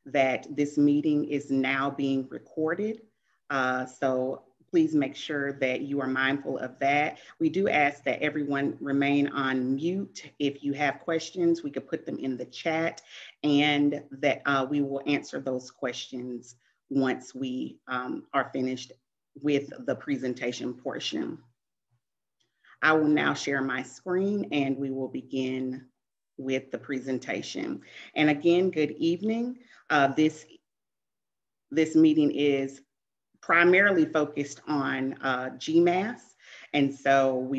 that this meeting is now being recorded. So please make sure that you are mindful of that. We do ask that everyone remain on mute. If you have questions, we could put them in the chat, and that we will answer those questions once we are finished with the presentation portion. I will now share my screen and we will begin with the presentation. And again, good evening. This meeting is primarily focused on GMAS. And so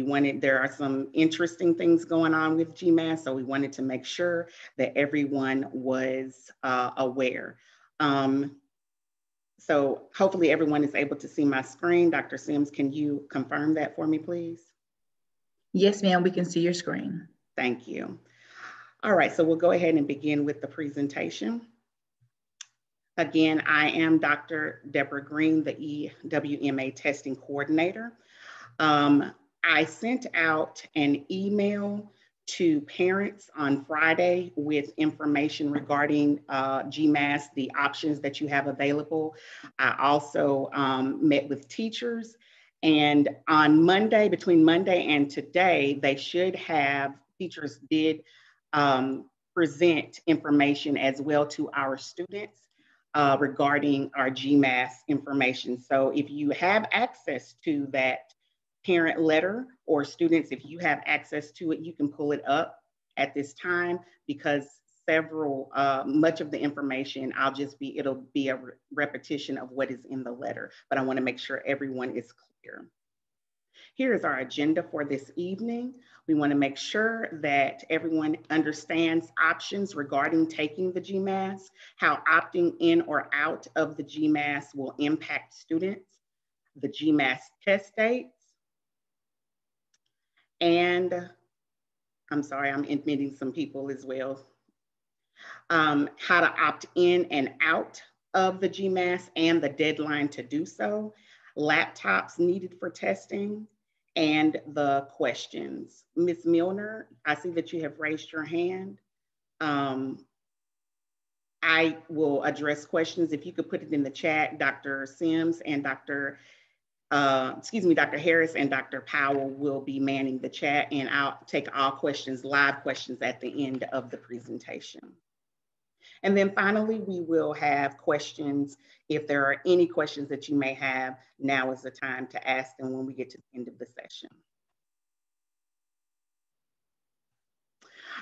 there are some interesting things going on with GMAS. So we wanted to make sure that everyone was aware. So hopefully everyone is able to see my screen. Dr. Sims, can you confirm that for me, please? Yes, ma'am, we can see your screen. Thank you. All right, so we'll go ahead and begin with the presentation. Again, I am Dr. Deborah Green, the EWMA testing coordinator. I sent out an email to parents on Friday with information regarding GMAS, the options that you have available. I also met with teachers, and on Monday, between Monday and today, teachers did present information as well to our students regarding our GMAS information. So if you have access to that parent letter, or students, if you have access to it, you can pull it up at this time, because much of the information, it'll be a repetition of what is in the letter, but I want to make sure everyone is clear. Here is our agenda for this evening. We want to make sure that everyone understands options regarding taking the GMAS, how opting in or out of the GMAS will impact students, the GMAS test dates, and I'm sorry, I'm admitting some people as well. How to opt in and out of the GMAS and the deadline to do so, laptops needed for testing, and the questions. Ms. Milner, I see that you have raised your hand. I will address questions. If you could put it in the chat, Dr. Sims and Dr. Harris and Dr. Powell will be manning the chat, and I'll take all questions, live questions, at the end of the presentation. And then finally, we will have questions. If there are any questions that you may have, now is the time to ask them when we get to the end of the session.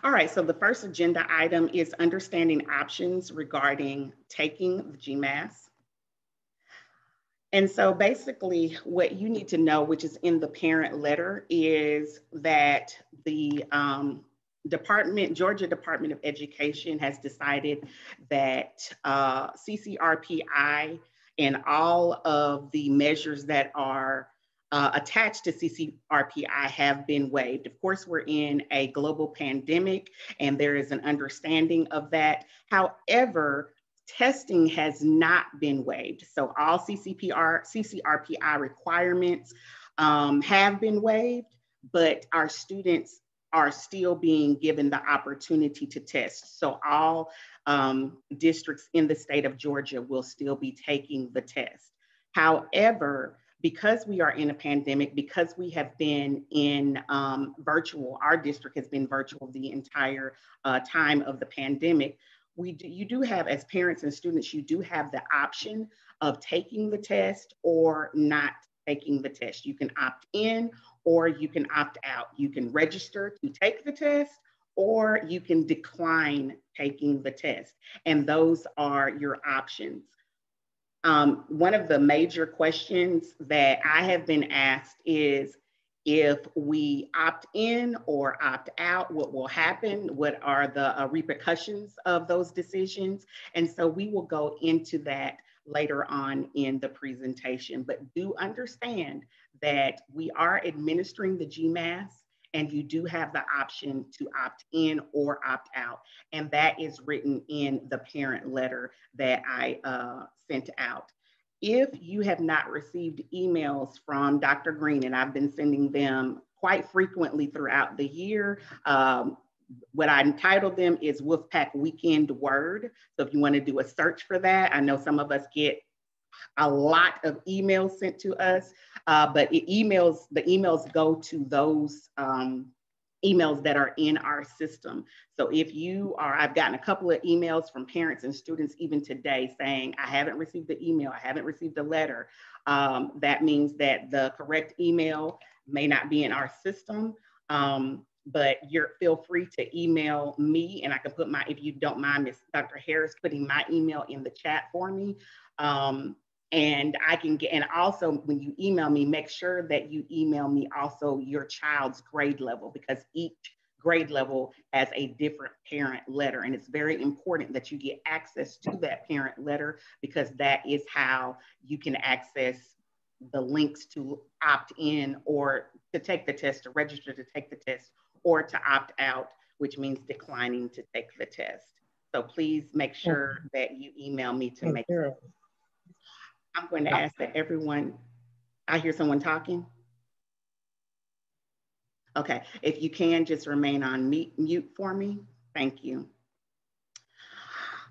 All right, so the first agenda item is understanding options regarding taking the GMAS. And so basically what you need to know, which is in the parent letter, is that the Georgia Department of Education has decided that CCRPI and all of the measures that are attached to CCRPI have been waived. Of course, we're in a global pandemic and there is an understanding of that. However, testing has not been waived. So all CCRPI requirements have been waived, but our students are still being given the opportunity to test. So all districts in the state of Georgia will still be taking the test. However, because we are in a pandemic, because we have been in virtual, our district has been virtual the entire time of the pandemic, you do have, as parents and students, you do have the option of taking the test or not taking the test. You can opt in or you can opt out. You can register to take the test or you can decline taking the test. And those are your options. One of the major questions that I have been asked is, if we opt in or opt out, what will happen? What are the repercussions of those decisions? And so we will go into that later on in the presentation, but do understand that we are administering the GMAS and you do have the option to opt in or opt out. And that is written in the parent letter that I sent out. If you have not received emails from Dr. Green, and I've been sending them quite frequently throughout the year, what I entitled them is Wolfpack Weekend Word. So if you want to do a search for that, I know some of us get a lot of emails sent to us, but the emails go to those emails that are in our system. So if you are, I've gotten a couple of emails from parents and students even today saying, I haven't received the email, I haven't received the letter. That means that the correct email may not be in our system. But feel free to email me, and I can put my, if you don't mind, Ms. Dr. Harris putting my email in the chat for me. And I can get, and also when you email me, make sure that you email me also your child's grade level, because each grade level has a different parent letter. And it's very important that you get access to that parent letter, because that is how you can access the links to opt in or to take the test, to register to take the test, or to opt out, which means declining to take the test. So please make sure that you email me to make sure. I'm going to ask that everyone, I hear someone talking. Okay, if you can just remain on mute for me. Thank you.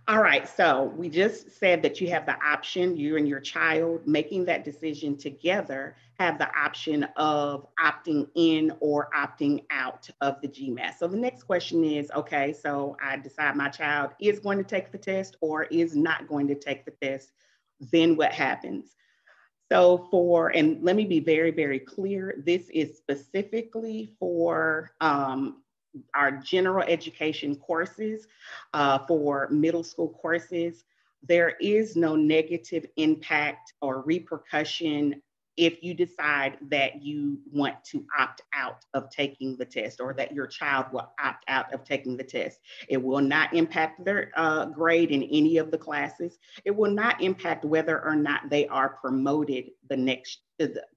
All right, so we just said that you have the option, you and your child making that decision together have the option of opting in or opting out of the GMAS. So the next question is, okay, so I decide my child is going to take the test or is not going to take the test, then what happens? So and let me be very, very clear, this is specifically for our general education courses, for middle school courses. There is no negative impact or repercussion if you decide that you want to opt out of taking the test, or that your child will opt out of taking the test. It will not impact their grade in any of the classes. It will not impact whether or not they are promoted to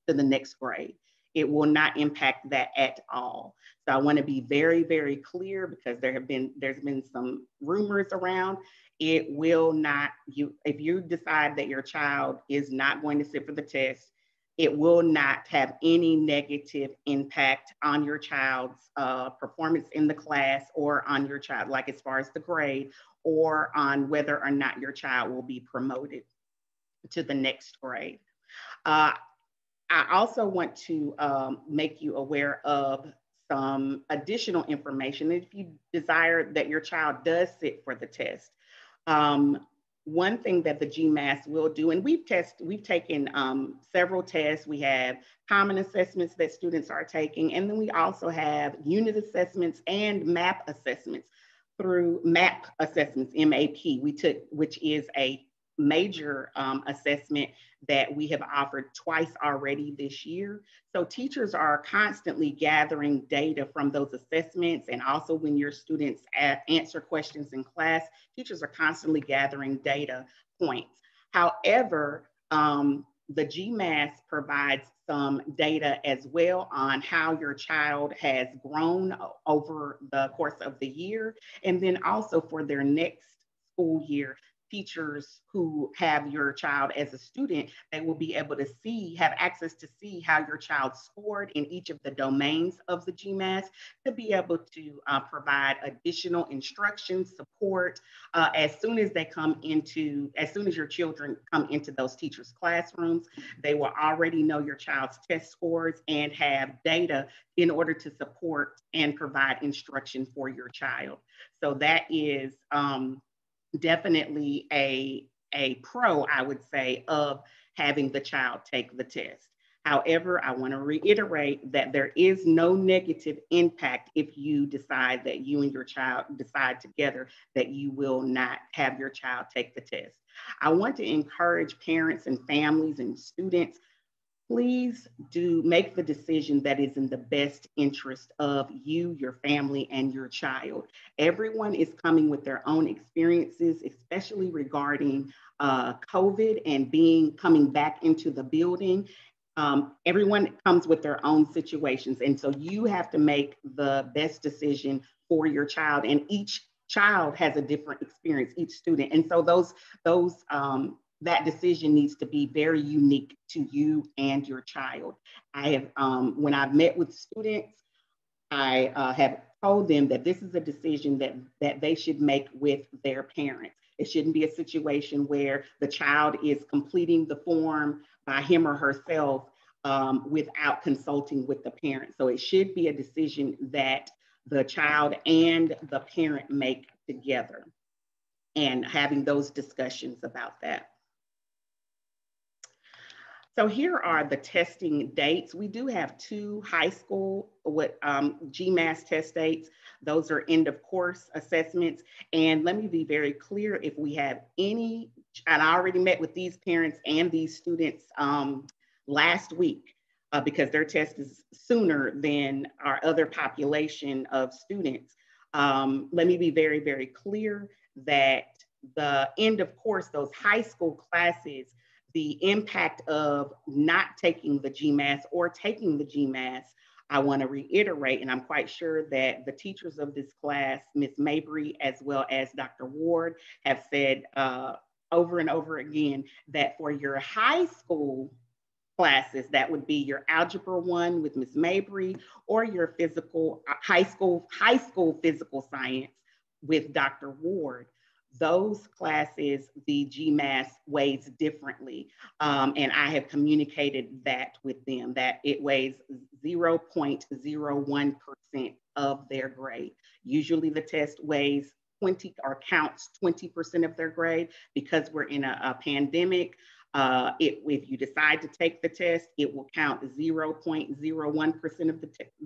the next grade. It will not impact that at all. So I want to be very, very clear, because there's been some rumors around. It will not, if you decide that your child is not going to sit for the test, it will not have any negative impact on your child's performance in the class, or on your child, like as far as the grade, or on whether or not your child will be promoted to the next grade. I also want to make you aware of some additional information if you desire that your child does sit for the test. One thing that the GMAS will do, and we've taken several tests. We have common assessments that students are taking, and then we also have unit assessments and MAP assessments. Through MAP assessments, MAP, which is a major assessment that we have offered twice already this year. So teachers are constantly gathering data from those assessments, and also when your students answer questions in class, teachers are constantly gathering data points. However, the GMAS provides some data as well on how your child has grown over the course of the year, and then also for their next school year. Teachers who have your child as a student, they will be able to have access to see how your child scored in each of the domains of the GMAS, to be able to provide additional instruction, support, as soon as your children come into those teachers' classrooms. They will already know your child's test scores and have data in order to support and provide instruction for your child. So that is definitely a pro, I would say, of having the child take the test. However, I want to reiterate that there is no negative impact if you decide that you and your child decide together that you will not have your child take the test. I want to encourage parents and families and students, please do make the decision that is in the best interest of you, your family, and your child. Everyone is coming with their own experiences, especially regarding COVID and coming back into the building. Everyone comes with their own situations. And so you have to make the best decision for your child. And each child has a different experience, each student. And so that decision needs to be very unique to you and your child. I have, when I've met with students, I have told them that this is a decision that they should make with their parents. It shouldn't be a situation where the child is completing the form by him or herself without consulting with the parent. So it should be a decision that the child and the parent make together, and having those discussions about that. So here are the testing dates. We do have two high school GMAS test dates. Those are end of course assessments. And let me be very clear, if we have any, and I already met with these parents and these students last week because their test is sooner than our other population of students. Let me be very, very clear that the end of course, those high school classes, the impact of not taking the GMAS or taking the GMAS, I want to reiterate, and I'm quite sure that the teachers of this class, Ms. Mabry, as well as Dr. Ward, have said over and over again that for your high school classes, that would be your Algebra 1 with Ms. Mabry, or your high school physical science with Dr. Ward. Those classes, the GMAS weighs differently. And I have communicated that with them, that it weighs 0.01% of their grade. Usually the test weighs 20 or counts 20% of their grade. Because we're in a pandemic, if you decide to take the test, it will count 0.01% of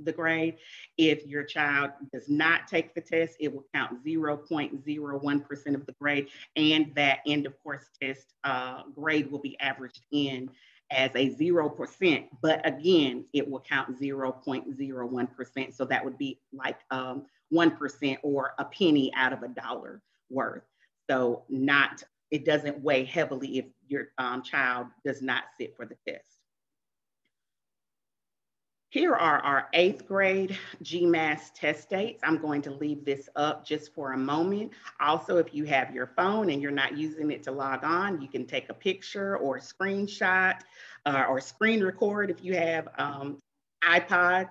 the grade. If your child does not take the test, it will count 0.01% of the grade, and that end of course test grade will be averaged in as a 0%, but again, it will count 0.01%. So that would be like 1% or a penny out of $1 worth. So it doesn't weigh heavily if your child does not sit for the test. Here are our 8th grade GMAS test dates. I'm going to leave this up just for a moment. Also, if you have your phone and you're not using it to log on, you can take a picture or a screenshot or screen record if you have iPhones.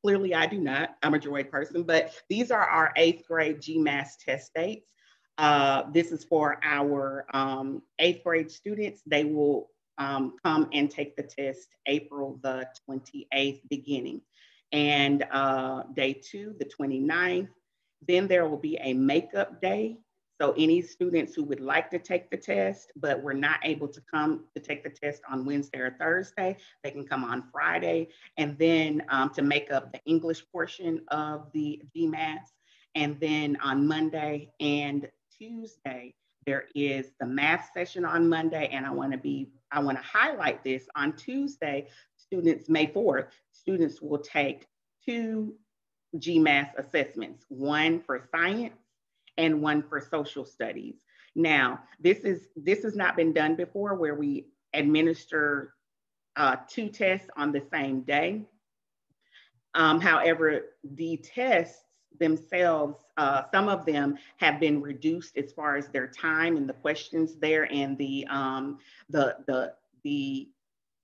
Clearly I do not, I'm a Droid person, but these are our 8th grade GMAS test dates. This is for our 8th grade students. They will come and take the test April the 28th beginning. And day 2, the 29th. Then there will be a makeup day. So any students who would like to take the test, but were not able to come to take the test on Wednesday or Thursday, they can come on Friday. And then to make up the English portion of the GMAS. And then on Monday and Tuesday, there is the math session on Monday, and I want to highlight this. On Tuesday, May 4th, students will take 2 GMAS assessments, one for science and one for social studies. Now, this has not been done before, where we administer 2 tests on the same day. However, the tests themselves, some of them have been reduced as far as their time and the questions there, and the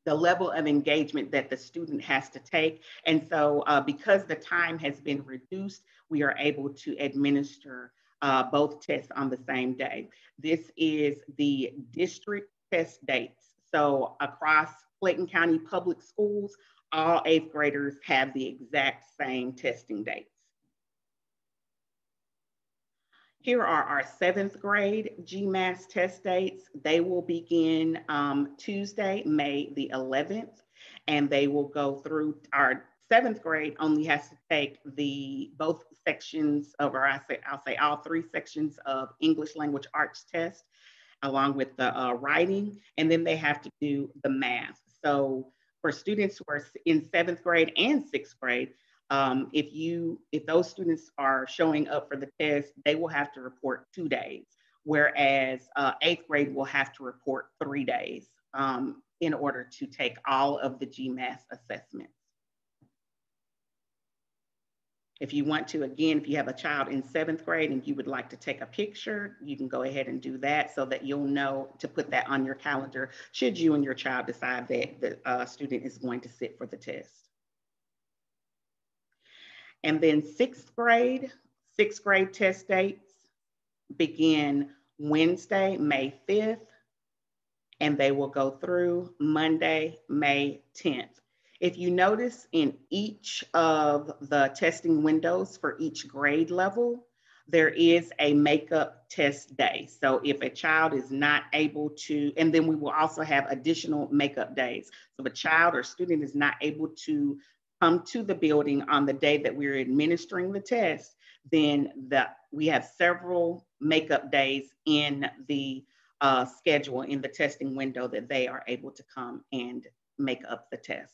level of engagement that the student has to take. And so because the time has been reduced, we are able to administer both tests on the same day. This is the district test dates. So across Clayton County Public Schools, all 8th graders have the exact same testing dates. Here are our 7th grade GMAS test dates. They will begin Tuesday, May the 11th, and they will go through. Our 7th grade only has to take both sections of, or I'll say all 3 sections of English language arts test, along with the writing, and then they have to do the math. So for students who are in 7th grade and 6th grade, if those students are showing up for the test, they will have to report 2 days, whereas 8th grade will have to report 3 days in order to take all of the GMAS assessments. If you want to, again, if you have a child in 7th grade and you would like to take a picture, you can go ahead and do that so that you'll know to put that on your calendar should you and your child decide that the student is going to sit for the test. And then sixth grade test dates begin Wednesday, May 5th, and they will go through Monday, May 10th. If you notice in each of the testing windows for each grade level, there is a makeup test day. So if a child is not able to, and then we will also have additional makeup days. So if a child or student is not able to come to the building on the day that we're administering the test, then we have several makeup days in the schedule in the testing window that they are able to come and make up the test.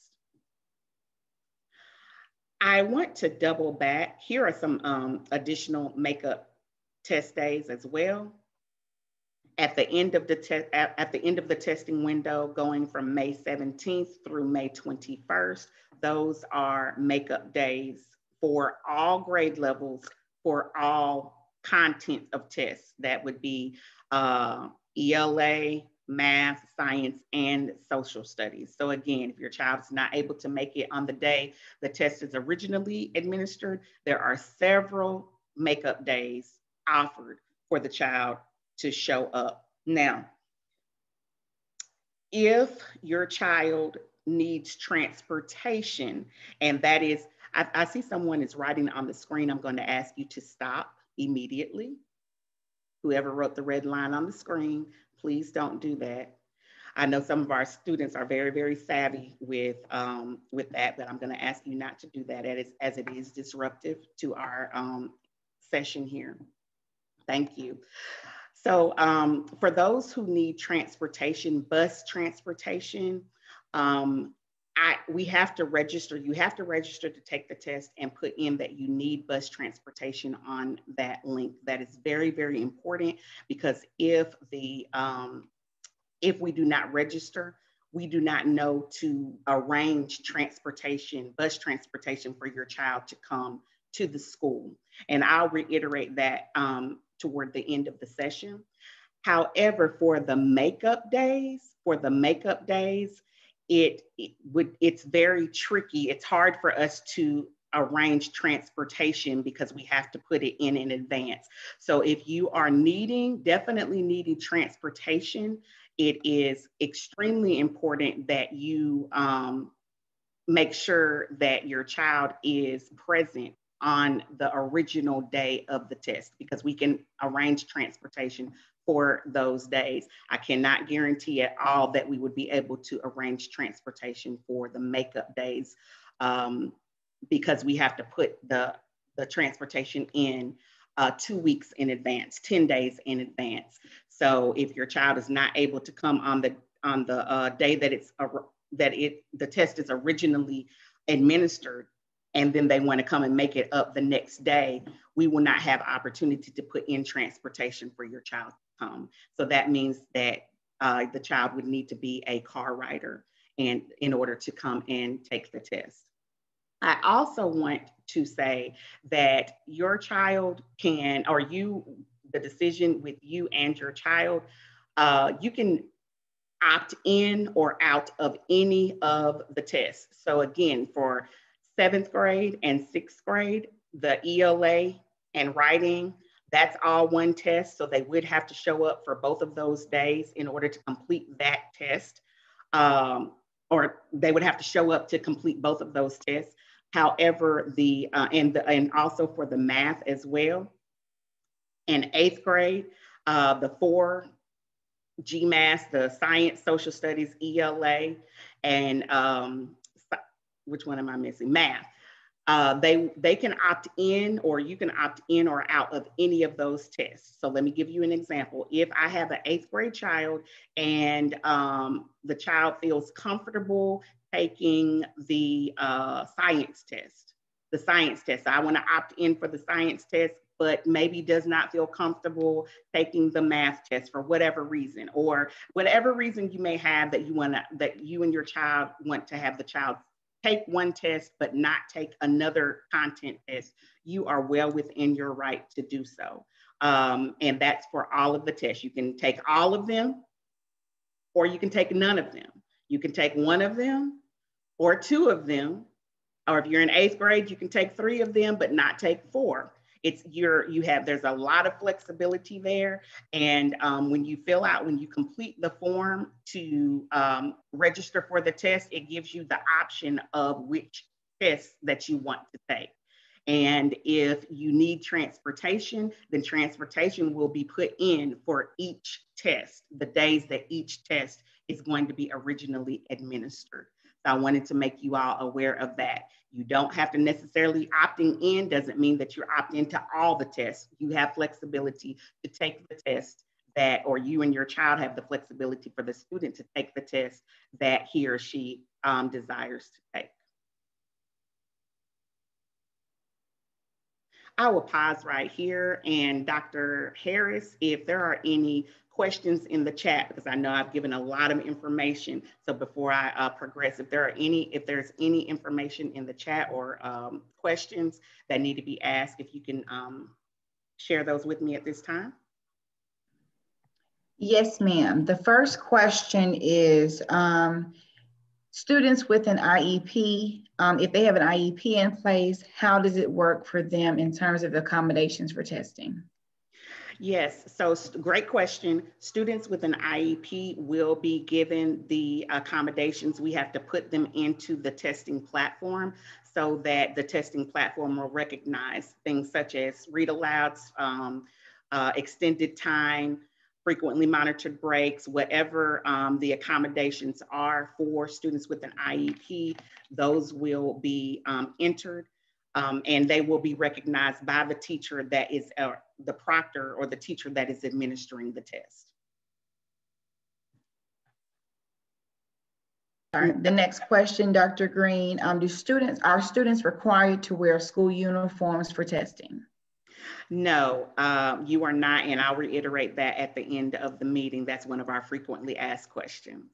I want to double back. Here are some additional makeup test days as well. At the end of the testing window, going from May 17th through May 21st, those are makeup days for all grade levels, for all content of tests. That would be ELA, math, science, and social studies. So again, if your child is not able to make it on the day the test is originally administered, there are several makeup days offered for the child to show up. Now, if your child needs transportation, and that is, I see someone is writing on the screen, I'm going to ask you to stop immediately. Whoever wrote the red line on the screen, please don't do that. I know some of our students are very, very savvy with that, but I'm going to ask you not to do that as it is disruptive to our session here. Thank you. So for those who need transportation, bus transportation, we have to register. You have to register to take the test and put in that you need bus transportation on that link. That is very, very important, because if we do not register, we do not know to arrange transportation, bus transportation for your child to come to the school. And I'll reiterate that toward the end of the session. However, for the makeup days, it's very tricky. It's hard for us to arrange transportation because we have to put it in advance. So if you are definitely needing transportation, it is extremely important that you make sure that your child is present on the original day of the test, because we can arrange transportation for those days. I cannot guarantee at all that we would be able to arrange transportation for the makeup days, because we have to put the transportation in 2 weeks in advance, 10 days in advance. So if your child is not able to come on the day that the test is originally administered, and then they want to come and make it up the next day, we will not have opportunity to put in transportation for your child to come. So that means that the child would need to be a car rider and in order to come and take the test. I also want to say that your child can, or the decision with you and your child, you can opt in or out of any of the tests. So again, for 7th grade and 6th grade, the ELA and writing, that's all one test. So they would have to show up for both of those days in order to complete that test. Or they would have to show up to complete both of those tests. However, and also for the math as well. In 8th grade, the 4 GMAS, the science, social studies, ELA, and which one am I missing? Math. They can opt in, or you can opt in or out of any of those tests. So let me give you an example. If I have an 8th grade child and the child feels comfortable taking the science test, I want to opt in for the science test, but maybe does not feel comfortable taking the math test for whatever reason, or whatever reason you may have that you and your child want to have the child take one test but not take another content test, you are well within your right to do so. And that's for all of the tests. You can take all of them, or you can take none of them. You can take one of them or 2 of them, Or if you're in 8th grade, you can take 3 of them, but not take 4. There's a lot of flexibility there. And when you complete the form to register for the test, it gives you the option of which test that you want to take. And if you need transportation, then transportation will be put in for each test, the days that each test is going to be originally administered. So I wanted to make you all aware of that. You don't have to necessarily opting in doesn't mean that you're opting into all the tests. You have flexibility to take the test or you and your child have the flexibility for the student to take the test that he or she desires to take. I will pause right here, and Dr. Harris, if there are any questions in the chat, because I know I've given a lot of information. So before I progress, if there's any information in the chat or questions that need to be asked, if you can share those with me at this time. Yes, ma'am. The first question is students with an IEP, if they have an IEP in place, how does it work for them in terms of accommodations for testing? Yes, so great question. Students with an IEP will be given the accommodations. We have to put them into the testing platform so that the testing platform will recognize things such as read alouds, extended time, frequently monitored breaks, whatever the accommodations are for students with an IEP, those will be entered. And they will be recognized by the teacher that is the proctor or the teacher that is administering the test. All right, the next question, Dr. Green, are students required to wear school uniforms for testing? No, you are not, and I'll reiterate that at the end of the meeting. That's one of our frequently asked questions.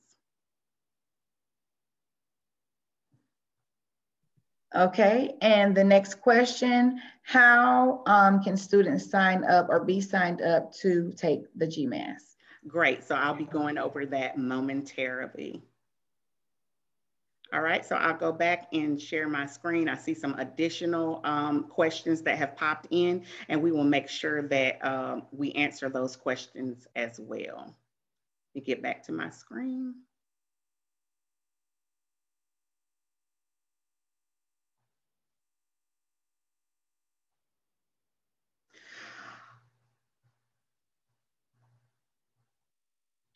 Okay, and the next question, how can students sign up or be signed up to take the GMAS? Great, so I'll be going over that momentarily. All right, so I'll go back and share my screen. I see some additional questions that have popped in, and we will make sure that we answer those questions as well. Let me get back to my screen.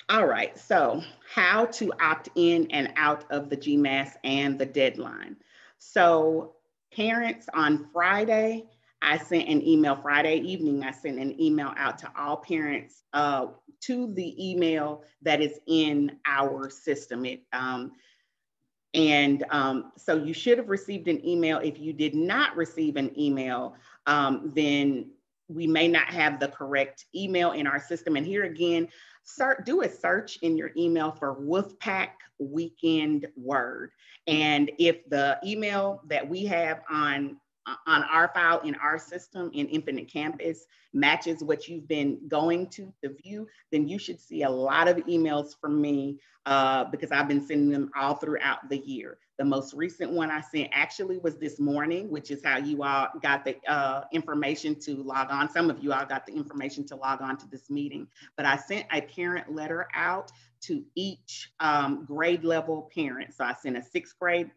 All right, so how to opt in and out of the GMAS and the deadline. So parents, on Friday, I sent an email, Friday evening, I sent an email out to all parents to the email that is in our system. So you should have received an email. If you did not receive an email, then we may not have the correct email in our system. And here again, do a search in your email for Wolfpack Weekend Word. And if the email that we have on our file in our system in Infinite Campus matches what you've been going to view, then you should see a lot of emails from me because I've been sending them all throughout the year. The most recent one I sent actually was this morning, which is how you all got the information to log on. Some of you all got the information to log on to this meeting, but I sent a parent letter out to each grade level parent. So I sent a 6th grade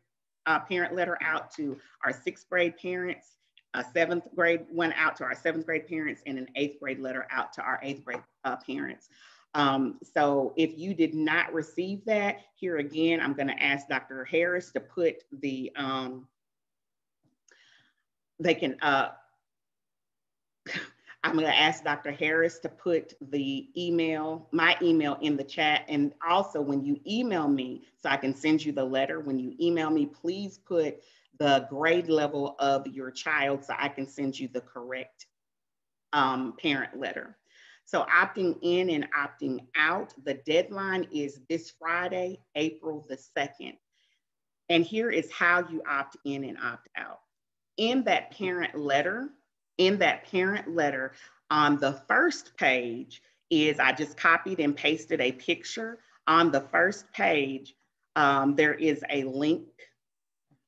parent letter out to our 6th grade parents, a 7th grade one out to our 7th grade parents, and an 8th grade letter out to our 8th grade parents. So if you did not receive that, here again, I'm going to ask Dr. Harris to put the, I'm going to ask Dr. Harris to put the email, my email in the chat. And also when you email me, so I can send you the letter, when you email me, please put the grade level of your child so I can send you the correct parent letter. So opting in and opting out, the deadline is this Friday, April the 2nd. And here is how you opt in and opt out. In that parent letter, on the first page I just copied and pasted a picture. On the first page, there is a link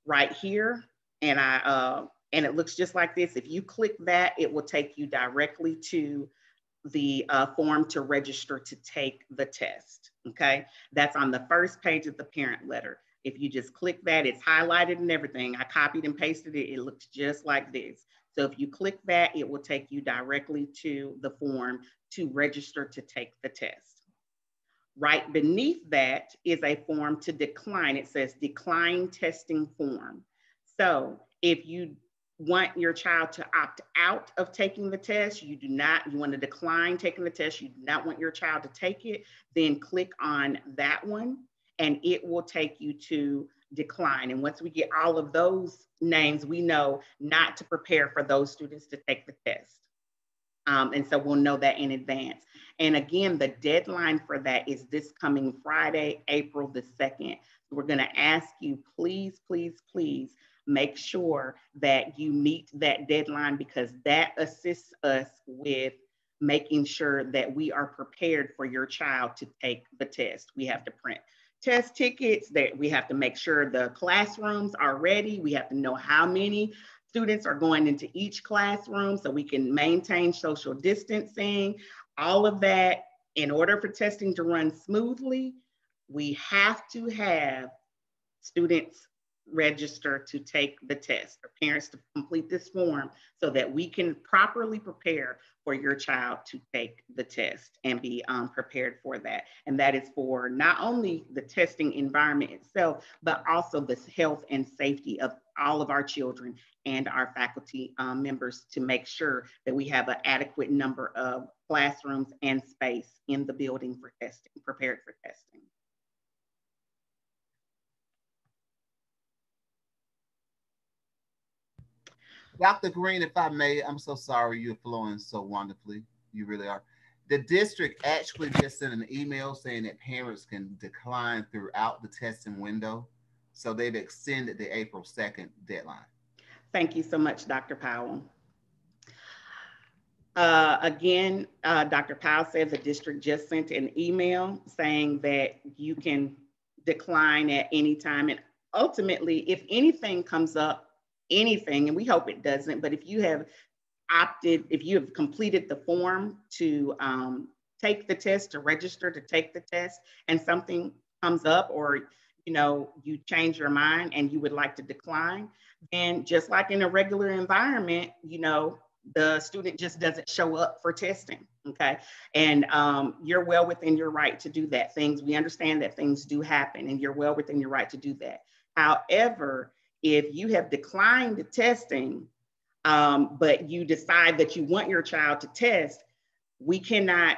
right here And it looks just like this. If you click that, it will take you directly to the form to register to take the test. Okay, that's on the first page of the parent letter. If you just click that, it's highlighted and everything. I copied and pasted it. It looks just like this. So if you click that, it will take you directly to the form to register to take the test. Right beneath that is a form to decline. It says decline testing form. So if you want your child to opt out of taking the test, you want to decline taking the test, you do not want your child to take it, then click on that one and it will take you to decline. And once we get all of those names, we know not to prepare for those students to take the test. And so we'll know that in advance. And again, the deadline for that is this coming Friday, April the 2nd. We're going to ask you, please, please, please make sure that you meet that deadline, because that assists us with making sure that we are prepared for your child to take the test. We have to print test tickets, that we have to make sure the classrooms are ready. We have to know how many students are going into each classroom so we can maintain social distancing, all of that. In order for testing to run smoothly, we have to have students register to take the test, or parents to complete this form so that we can properly prepare for your child to take the test and be prepared for that. And that is for not only the testing environment itself, but also the health and safety of all of our children and our faculty members, to make sure that we have an adequate number of classrooms and space in the building for testing, prepared for testing. Dr. Green, if I may, I'm so sorry, you're flowing so wonderfully. You really are. The district actually just sent an email saying that parents can decline throughout the testing window. So they've extended the April 2nd deadline. Thank you so much, Dr. Powell. Again, Dr. Powell said the district just sent an email saying that you can decline at any time. And ultimately, if anything comes up, anything, and we hope it doesn't, but if you have completed the form to take the test, to register to take the test, and something comes up, or you change your mind and you would like to decline, then just like in a regular environment, the student just doesn't show up for testing, okay? And you're well within your right to do that. We understand that things do happen, and you're well within your right to do that. However, if you have declined the testing, but you decide that you want your child to test, we cannot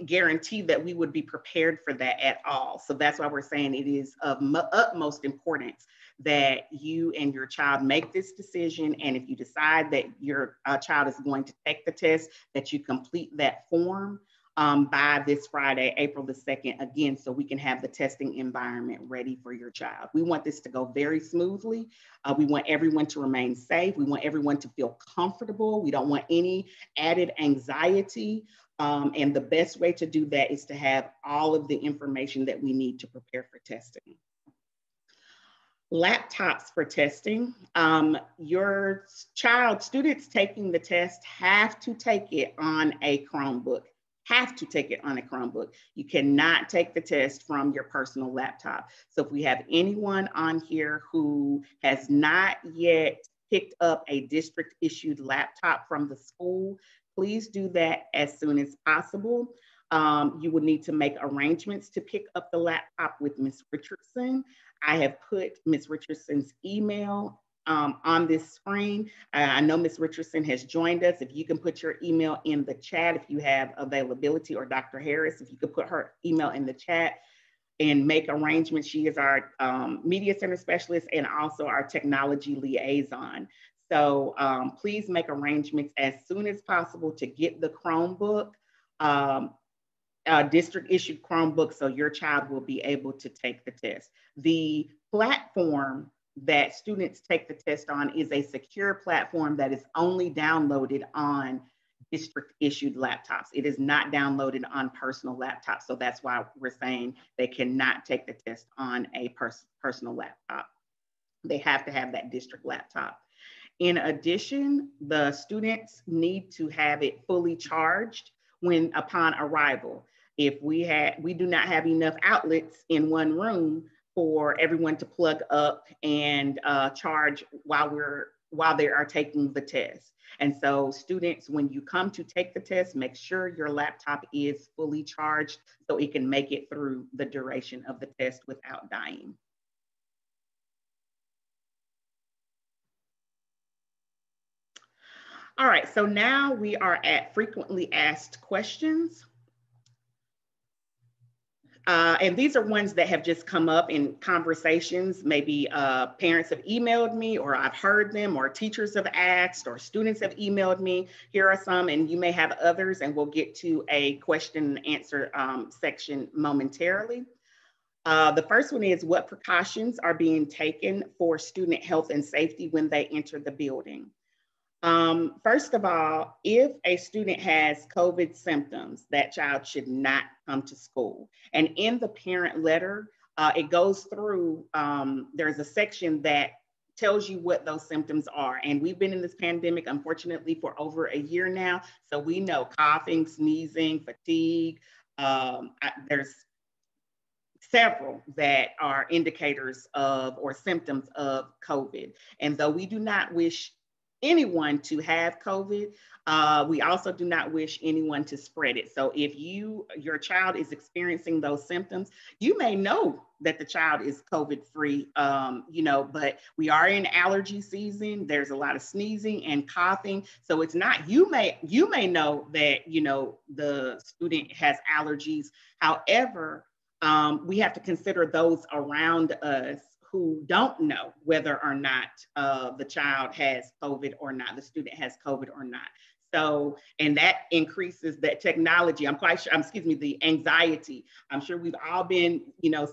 guarantee that we would be prepared for that at all. So that's why we're saying it is of utmost importance that you and your child make this decision. And if you decide that your child is going to take the test, that you complete that form by this Friday, April the 2nd, again, so we can have the testing environment ready for your child. We want this to go very smoothly. We want everyone to remain safe. We want everyone to feel comfortable. We don't want any added anxiety. And the best way to do that is to have all of the information that we need to prepare for testing. Laptops for testing. Your students taking the test have to take it on a Chromebook. You cannot take the test from your personal laptop. So if we have anyone on here who has not yet picked up a district issued laptop from the school, please do that as soon as possible. You will need to make arrangements to pick up the laptop with Ms. Richardson. I have put Ms. Richardson's email on this screen. I know Ms. Richardson has joined us. If you can put your email in the chat, if you have availability, or Dr. Harris, if you could put her email in the chat and make arrangements. She is our media center specialist and also our technology liaison. So please make arrangements as soon as possible to get the Chromebook, district issued Chromebook, so your child will be able to take the test. The platform that students take the test on is a secure platform that is only downloaded on district issued laptops. It is not downloaded on personal laptops. So that's why we're saying they cannot take the test on a personal laptop. They have to have that district laptop. In addition, the students need to have it fully charged when upon arrival. If we do not have enough outlets in one room for everyone to plug up and charge while they are taking the test. And so students, when you come to take the test, make sure your laptop is fully charged so it can make it through the duration of the test without dying. All right, so now we are at frequently asked questions. And these are ones that have just come up in conversations. Maybe parents have emailed me, or I've heard them, or teachers have asked, or students have emailed me. Here are some, and you may have others, and we'll get to a question and answer section momentarily. The first one is, what precautions are being taken for student health and safety when they enter the building? First of all, if a student has COVID symptoms, that child should not come to school. And in the parent letter, it goes through, there's a section that tells you what those symptoms are. And we've been in this pandemic, unfortunately, for over a year now. So we know coughing, sneezing, fatigue. There's several that are indicators of or symptoms of COVID. And though we do not wish anyone to have COVID, we also do not wish anyone to spread it. So if your child is experiencing those symptoms, you may know that the child is COVID free, but we are in allergy season. There's a lot of sneezing and coughing. So it's not, you may know that, the student has allergies. However, we have to consider those around us who don't know whether or not the child has COVID or not, the student has COVID or not. So, and that increases that technology. I'm quite sure, the anxiety. I'm sure we've all been,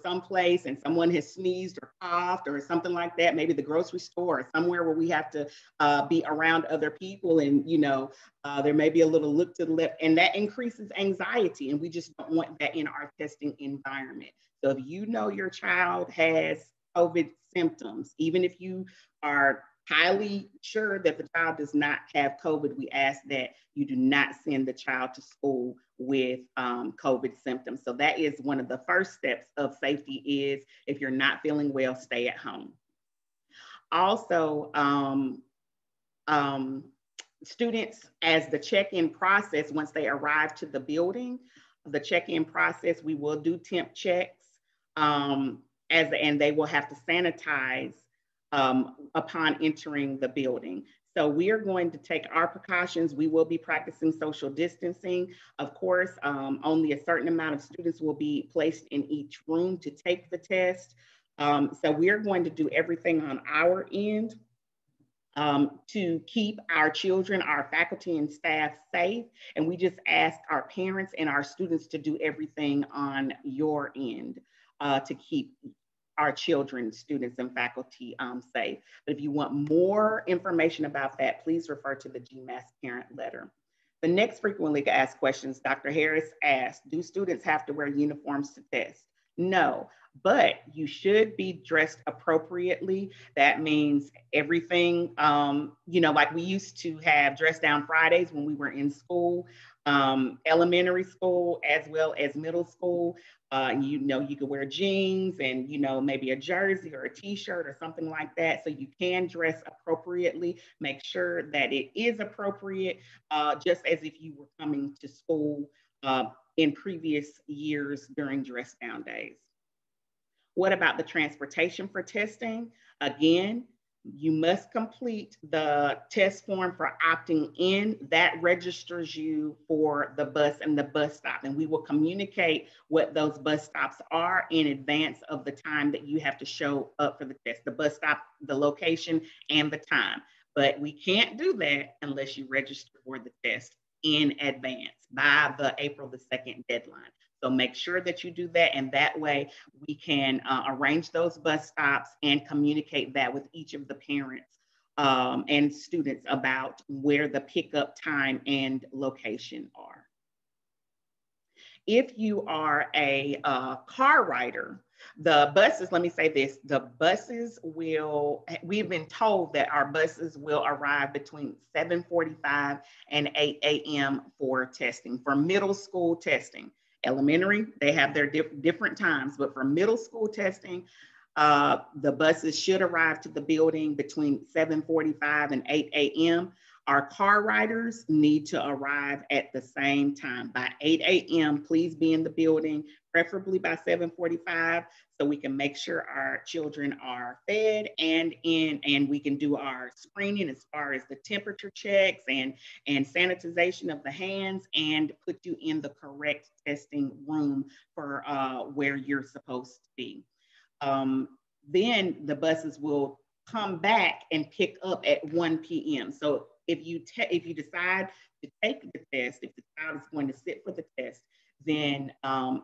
someplace and someone has sneezed or coughed or something like that, maybe the grocery store or somewhere where we have to be around other people, and, there may be a little look to the left, and that increases anxiety. And we just don't want that in our testing environment. So if you know your child has COVID symptoms, even if you are highly sure that the child does not have COVID, we ask that you do not send the child to school with COVID symptoms. So that is one of the first steps of safety, is if you're not feeling well, stay at home. Also, students, as the check-in process, once they arrive to the building, the check-in process, we will do temp checks, and they will have to sanitize upon entering the building. So we are going to take our precautions. We will be practicing social distancing. Of course, only a certain amount of students will be placed in each room to take the test. So we are going to do everything on our end to keep our children, our faculty and staff safe. And we just ask our parents and our students to do everything on your end to keep our children, students, and faculty safe. But if you want more information about that, please refer to the GMAS parent letter. The next frequently asked questions, Dr. Harris asked, do students have to wear uniforms to test? No, but you should be dressed appropriately. That means everything, like we used to have dress down Fridays when we were in school, elementary school as well as middle school. You could wear jeans and, maybe a jersey or a t-shirt or something like that. So you can dress appropriately. Make sure that it is appropriate, just as if you were coming to school in previous years during dress down days. What about the transportation for testing? Again, you must complete the test form for opting in. That registers you for the bus and the bus stop. And we will communicate what those bus stops are in advance of the time that you have to show up for the test, the bus stop, the location, and the time. But we can't do that unless you register for the test in advance by the April the 2nd deadline. So make sure that you do that, and that way we can arrange those bus stops and communicate that with each of the parents and students about where the pickup time and location are. If you are a car rider, the buses, let me say this, the buses will, we've been told that our buses will arrive between 7:45 and 8 a.m. for testing, for middle school testing. Elementary, they have their different times, but for middle school testing, the buses should arrive to the building between 7:45 and 8 a.m. Our car riders need to arrive at the same time. By 8 a.m., please be in the building, preferably by 7:45, so we can make sure our children are fed and we can do our screening as far as the temperature checks and sanitization of the hands, and put you in the correct testing room for where you're supposed to be. Then the buses will come back and pick up at 1 p.m. So if you decide to take the test, if the child is going to sit for the test, then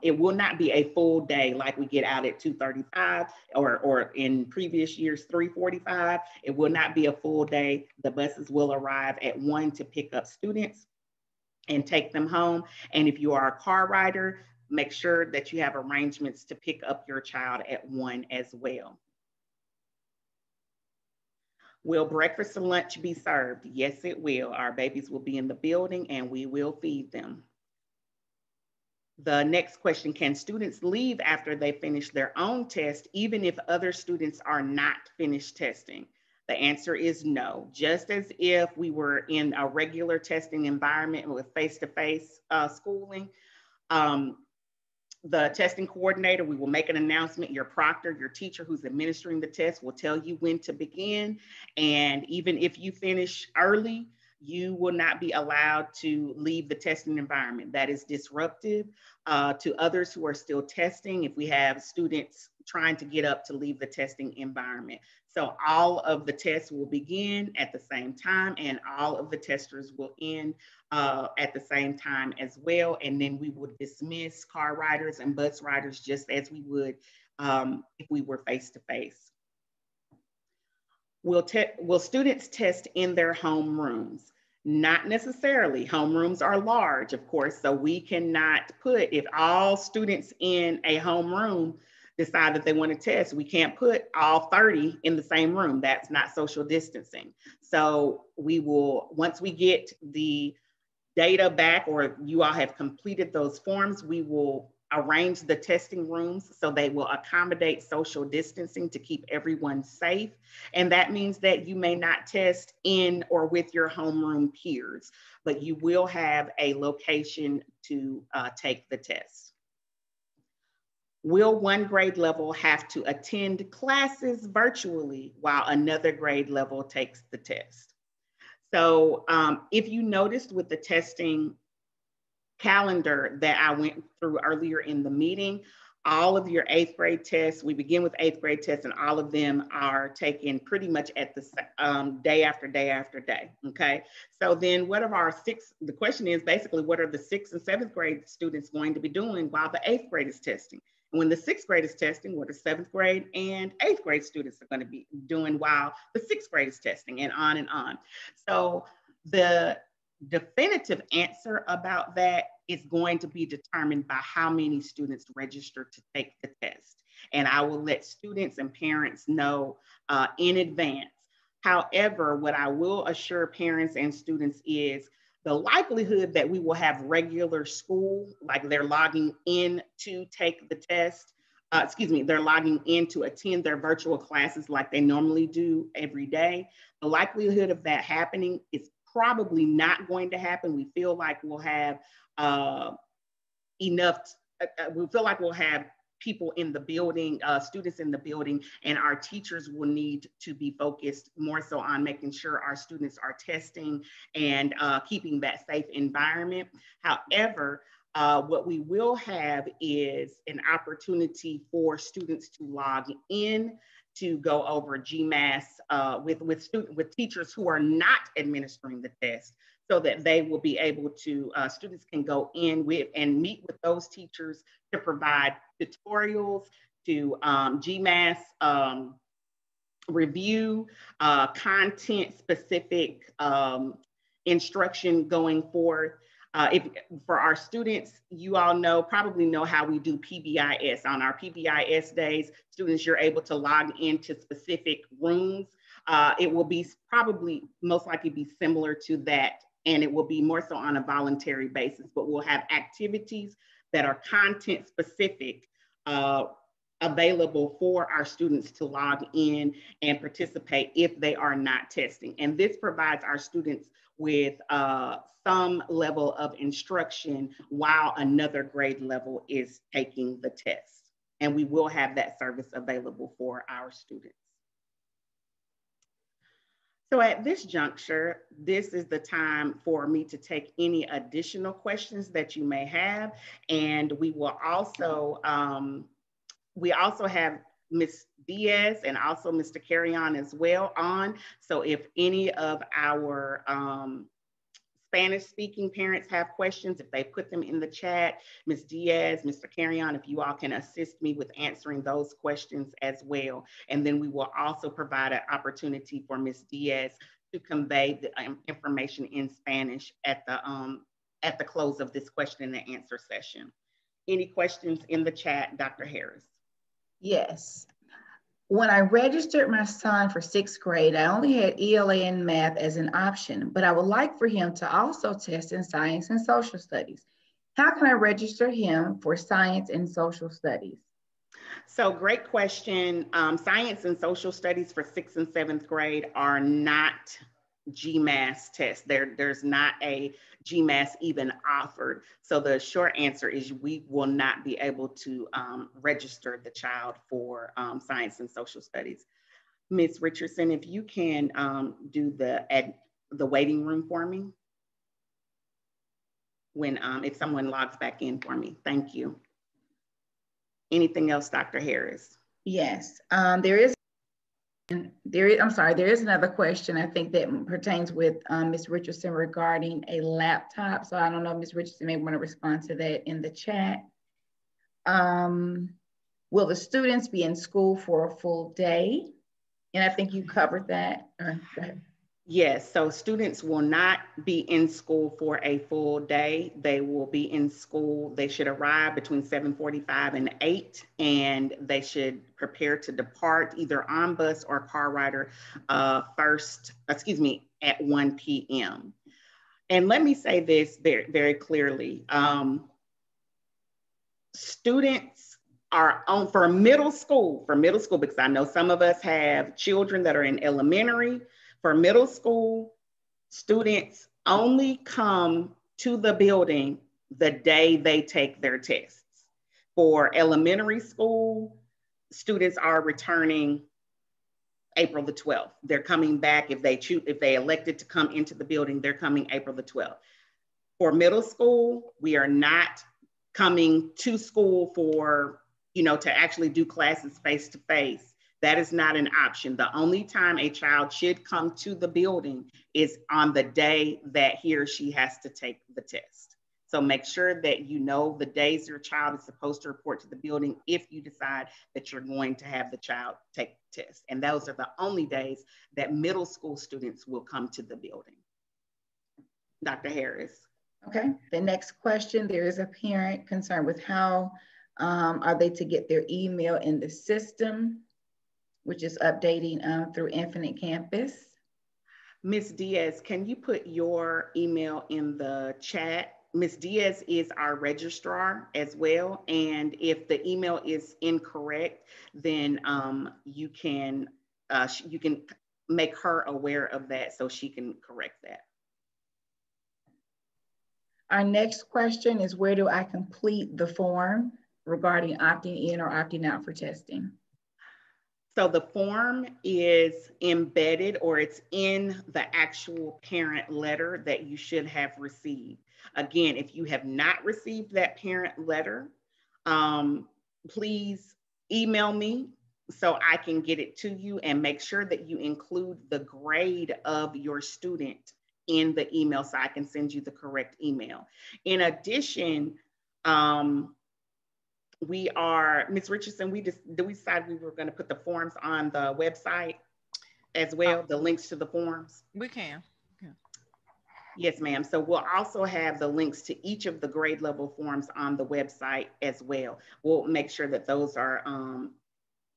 it will not be a full day like we get out at 2:35 or in previous years 3:45. It will not be a full day. The buses will arrive at 1 to pick up students and take them home. And if you are a car rider, make sure that you have arrangements to pick up your child at 1 as well. Will breakfast and lunch be served? Yes, it will. Our babies will be in the building and we will feed them. The next question, can students leave after they finish their own test, even if other students are not finished testing? The answer is no. Just as if we were in a regular testing environment with face-to-face schooling, the testing coordinator, we will make an announcement. Your proctor, your teacher who's administering the test will tell you when to begin. And even if you finish early, you will not be allowed to leave the testing environment. That is disruptive to others who are still testing if we have students trying to get up to leave the testing environment. So all of the tests will begin at the same time and all of the testers will end at the same time as well. And then we will dismiss car riders and bus riders just as we would if we were face-to-face. Will students test in their home rooms? Not necessarily. Homerooms are large, of course, so we cannot put, if all students in a homeroom decide that they want to test, we can't put all 30 in the same room. That's not social distancing. So we will, once we get the data back or you all have completed those forms, we will arrange the testing rooms so they will accommodate social distancing to keep everyone safe. And that means that you may not test in or with your homeroom peers, but you will have a location to take the test. Will one grade level have to attend classes virtually while another grade level takes the test? So if you noticed with the testing calendar that I went through earlier in the meeting, all of your 8th grade tests, we begin with 8th grade tests and all of them are taken pretty much at the day after day after day, okay? So then what are our the question is basically what are the 6th and 7th grade students going to be doing while the 8th grade is testing? And when the 6th grade is testing, what are 7th grade and 8th grade students are going to be doing while the 6th grade is testing, and on and on. So the definitive answer about that is going to be determined by how many students register to take the test. And I will let students and parents know in advance. However, what I will assure parents and students is the likelihood that we will have regular school, like they're logging in to take the test, they're logging in to attend their virtual classes like they normally do every day. The likelihood of that happening is probably not going to happen. We feel like we'll have we'll have people in the building, students in the building, and our teachers will need to be focused more so on making sure our students are testing and keeping that safe environment. However, what we will have is an opportunity for students to log in to go over GMAS with teachers who are not administering the test, so that they will be able to, students can go in with and meet with those teachers to provide tutorials, to GMAS review, content specific instruction going forth. If for our students, you all probably know how we do PBIS. On our PBIS days, students, you're able to log into specific rooms. It will be probably most likely be similar to that, and it will be more so on a voluntary basis, but we'll have activities that are content specific available for our students to log in and participate if they are not testing. And this provides our students with some level of instruction while another grade level is taking the test. And we will have that service available for our students. So at this juncture, this is the time for me to take any additional questions that you may have. And we also have Ms. Diaz and also Mr. Carrion as well on. So if any of our Spanish speaking parents have questions, if they put them in the chat, Ms. Diaz, Mr. Carrion, if you all can assist me with answering those questions as well. And then we will also provide an opportunity for Ms. Diaz to convey the information in Spanish at the close of this question and answer session. Any questions in the chat, Dr. Harris? Yes. When I registered my son for 6th grade, I only had ELA and math as an option, but I would like for him to also test in science and social studies. How can I register him for science and social studies? So great question. Science and social studies for 6th and 7th grade are not GMAS tests. There's not a GMAS even offered. So the short answer is we will not be able to register the child for science and social studies. Ms. Richardson, if you can do the waiting room for me when if someone logs back in for me. Thank you. Anything else, Dr. Harris? Yes, there is another question I think that pertains with Ms. Richardson regarding a laptop. So I don't know if Ms. Richardson may want to respond to that in the chat. Will the students be in school for a full day? And I think you covered that. Go ahead. Yes, so students will not be in school for a full day. They will be in school. They should arrive between 7:45 and 8, and they should prepare to depart either on bus or car rider at 1 p.m. And let me say this very, very clearly. Students are on for middle school, because I know some of us have children that are in elementary. For middle school, students only come to the building the day they take their tests. For elementary school, students are returning April the 12th. They're coming back if they elected to come into the building, they're coming April the 12th. For middle school, we are not coming to school for, to actually do classes face to face. That is not an option. The only time a child should come to the building is on the day that he or she has to take the test. So make sure that you know the days your child is supposed to report to the building if you decide that you're going to have the child take the test. And those are the only days that middle school students will come to the building. Dr. Harris. Okay, the next question, there is a parent concerned with how are they to get their email in the system, which is updating through Infinite Campus. Ms. Diaz, can you put your email in the chat? Ms. Diaz is our registrar as well. And if the email is incorrect, then you can make her aware of that so she can correct that. Our next question is, where do I complete the form regarding opting in or opting out for testing? So the form is embedded, or it's in the actual parent letter that you should have received. Again, if you have not received that parent letter, please email me so I can get it to you, and make sure that you include the grade of your student in the email so I can send you the correct email. In addition, Ms. Richardson, we decided we were going to put the forms on the website as well, the links to the forms? We can. Yes, ma'am. So we'll also have the links to each of the grade level forms on the website as well. We'll make sure that those are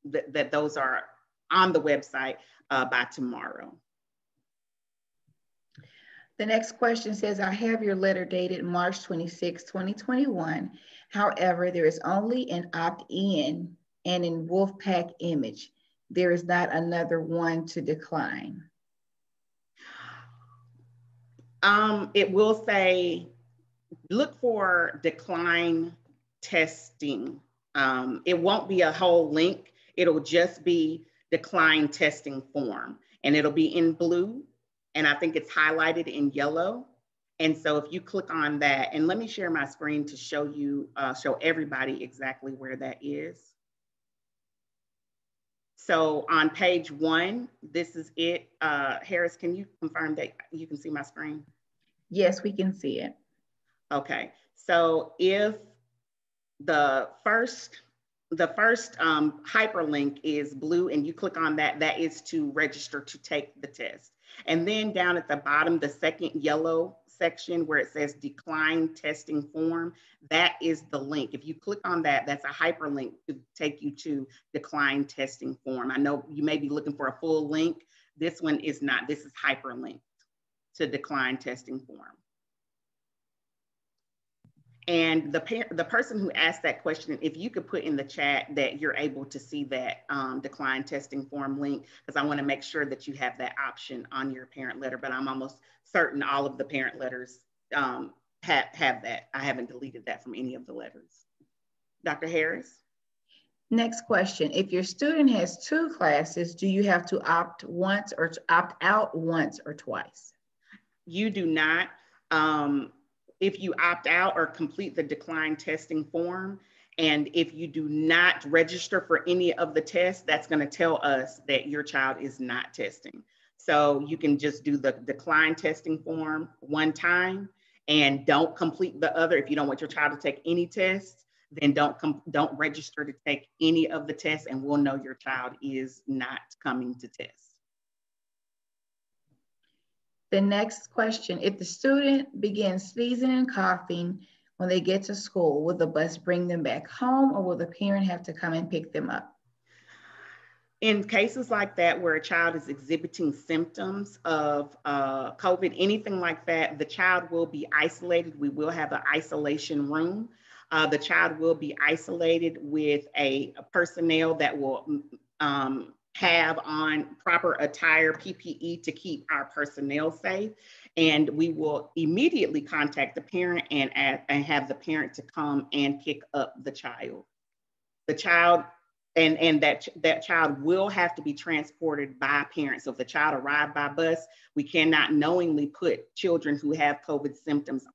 that those are on the website by tomorrow. The next question says, I have your letter dated March 26, 2021. However, there is only an opt-in and in Wolfpack image. There is not another one to decline. It will say, look for decline testing. It won't be a whole link. It'll just be decline testing form, and it'll be in blue. And I think it's highlighted in yellow. And so if you click on that, and let me share my screen to show you, show everybody exactly where that is. So on page 1, this is it. Harris, can you confirm that you can see my screen? Yes, we can see it. Okay, so if the first hyperlink is blue and you click on that, that is to register to take the test. And then down at the bottom, the second yellow section where it says decline testing form, that is the link. If you click on that, that's a hyperlink to take you to decline testing form. I know you may be looking for a full link. This one is not. This is hyperlinked to decline testing form. And the person who asked that question, if you could put in the chat that you're able to see that decline testing form link, because I want to make sure that you have that option on your parent letter, but I'm almost certain all of the parent letters have that. I haven't deleted that from any of the letters. Dr. Harris? Next question. If your student has 2 classes, do you have to opt out once or twice? You do not. If you opt out or complete the decline testing form, and if you do not register for any of the tests, that's going to tell us that your child is not testing. So you can just do the decline testing form one time and don't complete the other. If you don't want your child to take any tests, then don't register to take any of the tests, and we'll know your child is not coming to test. The next question, if the student begins sneezing and coughing when they get to school, will the bus bring them back home or will the parent have to come and pick them up? In cases like that, where a child is exhibiting symptoms of COVID, anything like that, the child will be isolated. We will have an isolation room. The child will be isolated with a personnel that will have on proper attire, PPE, to keep our personnel safe. And we will immediately contact the parent and have the parent to come and pick up the child. The child, and that child will have to be transported by parents. So if the child arrived by bus, we cannot knowingly put children who have COVID symptoms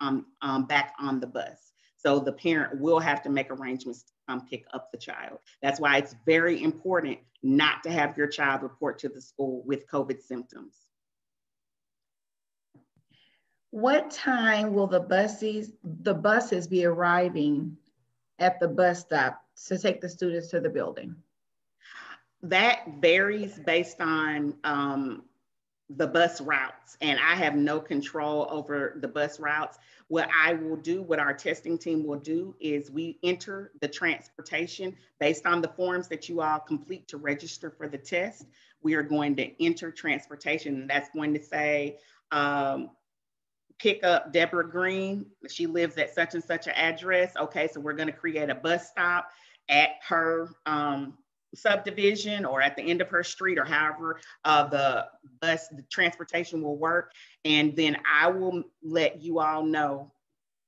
back on the bus. So the parent will have to make arrangements to come pick up the child. That's why it's very important not to have your child report to the school with COVID symptoms. What time will the buses be arriving at the bus stop to take the students to the building? That varies based on the bus routes, and I have no control over the bus routes. What I will do, what our testing team will do, is we enter the transportation based on the forms that you all complete to register for the test. We are going to enter transportation, and that's going to say, pick up Deborah Green. She lives at such and such an address. Okay, so we're going to create a bus stop at her subdivision or at the end of her street, or however the transportation will work. And then I will let you all know,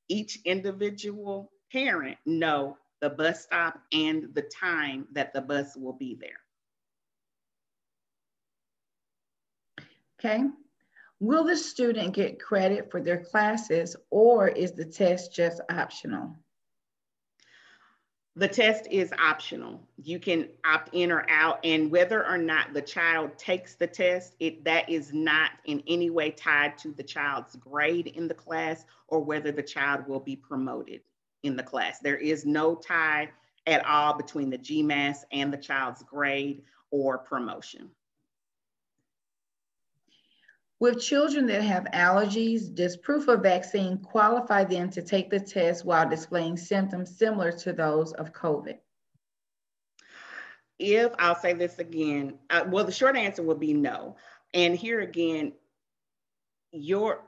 each individual parent know the bus stop and the time that the bus will be there. Okay. Will the student get credit for their classes, or is the test just optional? The test is optional. You can opt in or out, and whether or not the child takes the test, that is not in any way tied to the child's grade in the class or whether the child will be promoted in the class. There is no tie at all between the GMAS and the child's grade or promotion. With children that have allergies, does proof of vaccine qualify them to take the test while displaying symptoms similar to those of COVID? If I'll say this again, well, the short answer will be no. And here again, your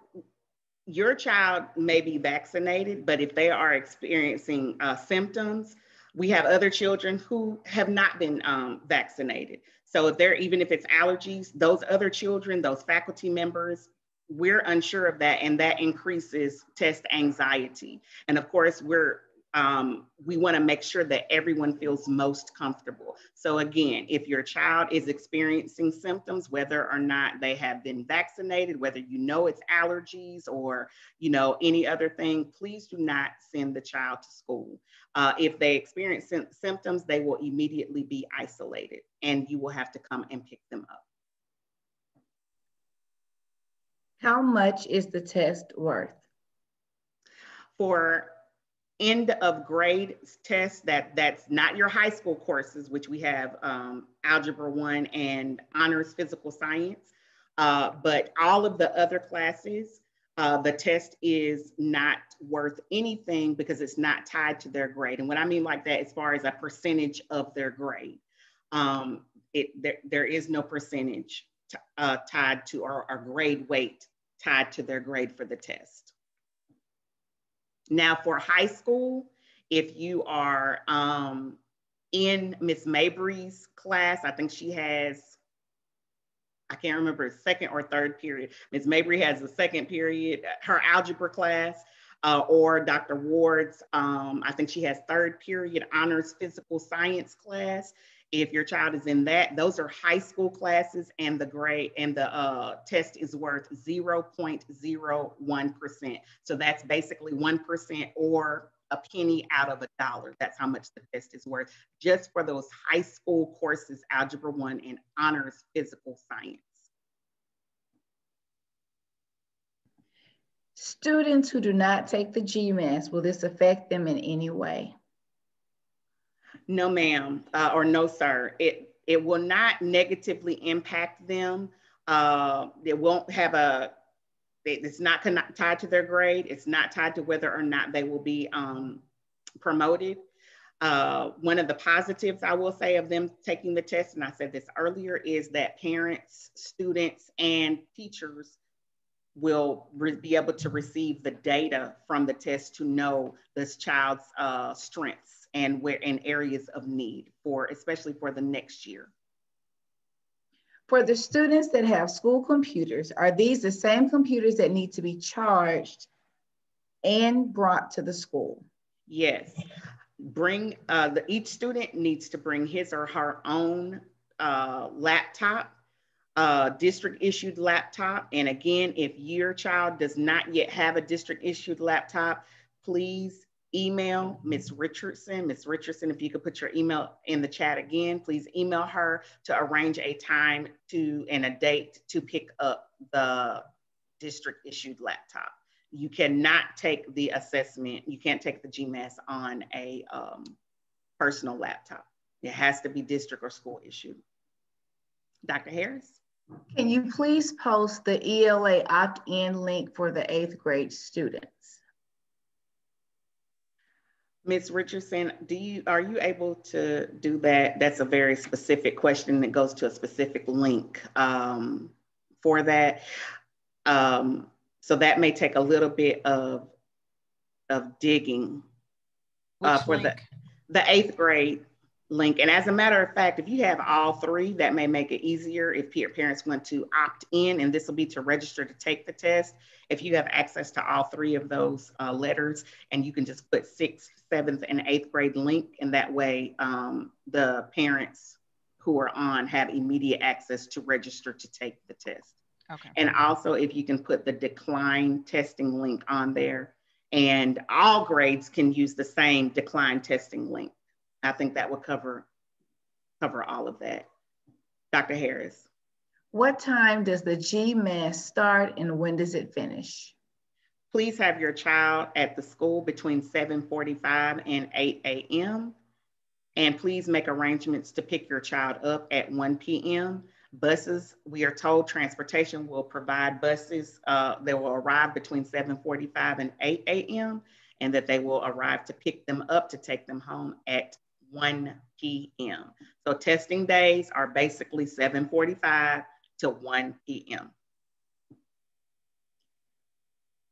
child may be vaccinated, but if they are experiencing symptoms, we have other children who have not been vaccinated. So even if it's allergies, those other children, those faculty members, we're unsure of that, and that increases test anxiety. And of course, we want to make sure that everyone feels most comfortable. So again, if your child is experiencing symptoms, whether or not they have been vaccinated, whether you know it's allergies or any other thing, please do not send the child to school. If they experience symptoms, they will immediately be isolated, and you will have to come and pick them up. How much is the test worth? For end of grade tests, that's not your high school courses, which we have Algebra 1 and Honors Physical Science, but all of the other classes, the test is not worth anything because it's not tied to their grade. And what I mean like that, as far as a percentage of their grade, there is no percentage tied to or grade weight tied to their grade for the test. Now for high school, if you are in Miss Mabry's class, I think she has, I can't remember, second or third period. Ms. Mabry has a second period, her algebra class, or Dr. Ward's, I think she has third period honors physical science class. If your child is in that, those are high school classes, and the grade and the test is worth 0.01%. So that's basically 1% or a penny out of $1. That's how much the test is worth, just for those high school courses, Algebra 1 and Honors Physical Science. Students who do not take the GMAS, will this affect them in any way? No, ma'am, or no, sir. It will not negatively impact them. It won't have it's not tied to their grade. It's not tied to whether or not they will be promoted. One of the positives I will say of them taking the test, and I said this earlier, is that parents, students, and teachers will be able to receive the data from the test to know this child's strengths and where in areas of need, especially for the next year. For the students that have school computers, are these the same computers that need to be charged and brought to the school? Yes. Each student needs to bring his or her own laptop, district issued laptop. And again, if your child does not yet have a district issued laptop, please email Ms. Richardson. Ms. Richardson, if you could put your email in the chat again, please email her to arrange a time and a date to pick up the district issued laptop. You cannot take the assessment, you can't take the GMAS on a personal laptop. It has to be district or school issued. Dr. Harris? Can you please post the ELA opt-in link for the 8th grade students? Ms. Richardson, are you able to do that? That's a very specific question that goes to a specific link for that. So that may take a little bit of digging for the 8th grade link. And as a matter of fact, if you have all three, that may make it easier if parents want to opt in, and this will be to register to take the test. If you have access to all three of those letters, and you can just put 6th, 7th, and 8th grade link, and that way the parents who are on have immediate access to register to take the test. Okay. And also if you can put the decline testing link on there, and all grades can use the same decline testing link. I think that would cover all of that. Dr. Harris. What time does the GMAS start and when does it finish? Please have your child at the school between 7:45 and 8 a.m. And please make arrangements to pick your child up at 1 p.m. Buses, we are told transportation will provide buses that will arrive between 7:45 and 8 a.m. and that they will arrive to pick them up to take them home at 1 p.m. So testing days are basically 7:45 to 1 p.m.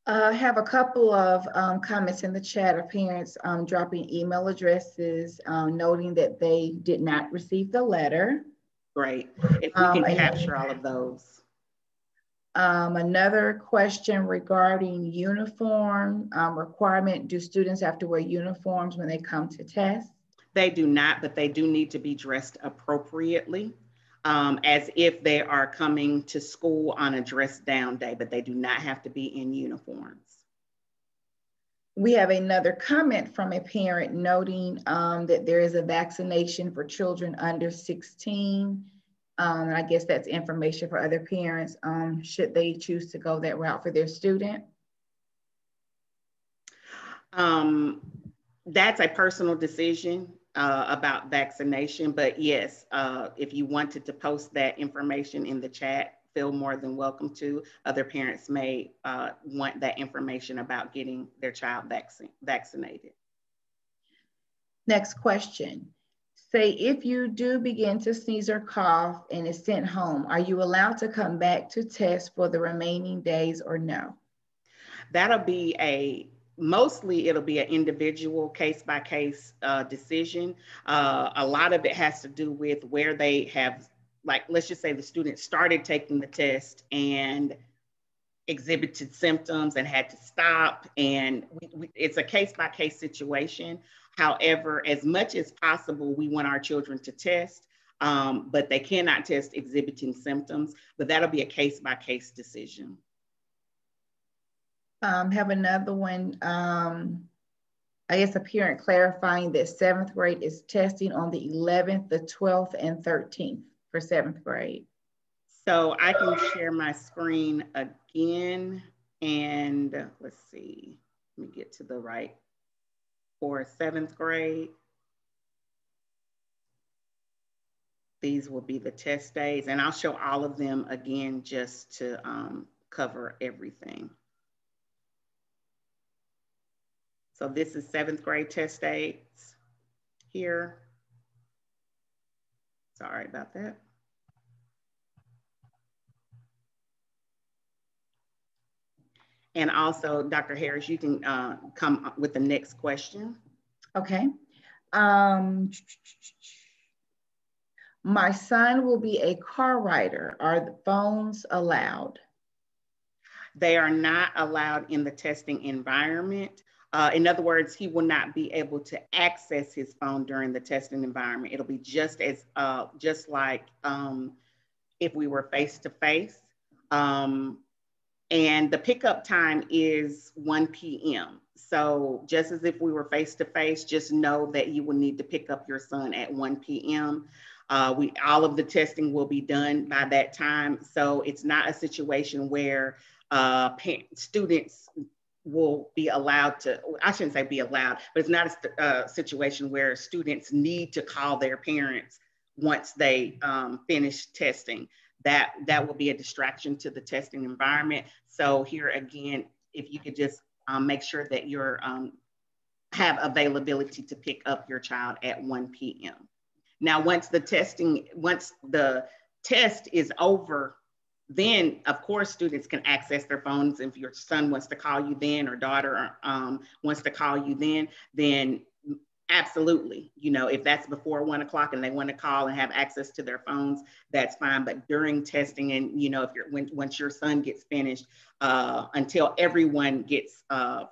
I have a couple of comments in the chat of parents dropping email addresses, noting that they did not receive the letter. Great. If we can capture all of those. Another question regarding uniform requirement. Do students have to wear uniforms when they come to test? They do not, but they do need to be dressed appropriately, as if they are coming to school on a dress down day, but they do not have to be in uniforms. We have another comment from a parent noting that there is a vaccination for children under 16. I guess that's information for other parents, should they choose to go that route for their student. That's a personal decision about vaccination, but yes, if you wanted to post that information in the chat, feel more than welcome to. Other parents may want that information about getting their child vaccinated. Next question. Say if you do begin to sneeze or cough and is sent home, are you allowed to come back to test for the remaining days or no? That'll be mostly it'll be an individual case-by-case decision. A lot of it has to do with where they have, like, let's just say the student started taking the test and exhibited symptoms and had to stop. And it's a case-by-case situation. However, as much as possible, we want our children to test, but they cannot test exhibiting symptoms, but that'll be a case-by-case decision. Have another one. I guess a parent clarifying that 7th grade is testing on the 11th, the 12th, and 13th for 7th grade. So I can share my screen again, and let's see, let me get to the right. For 7th grade, these will be the test days, and I'll show all of them again just to cover everything. So this is 7th grade test dates here. Sorry about that. And also, Dr. Harris, you can come up with the next question. Okay. My son will be a car rider. Are the phones allowed? They are not allowed in the testing environment. In other words, he will not be able to access his phone during the testing environment. It'll be just like if we were face-to-face. And the pickup time is 1 p.m. So just as if we were face-to-face, just know that you will need to pick up your son at 1 p.m. All of the testing will be done by that time. So it's not a situation where students will be allowed to, I shouldn't say be allowed, but it's not a situation where students need to call their parents once they finish testing. That will be a distraction to the testing environment. So here again, if you could just make sure that you have availability to pick up your child at 1 p.m. Now, once the test is over, then of course students can access their phones. If your son wants to call you then, or daughter wants to call you then absolutely, if that's before 1 o'clock and they want to call and have access to their phones, that's fine. But during testing, and once your son gets finished, until everyone gets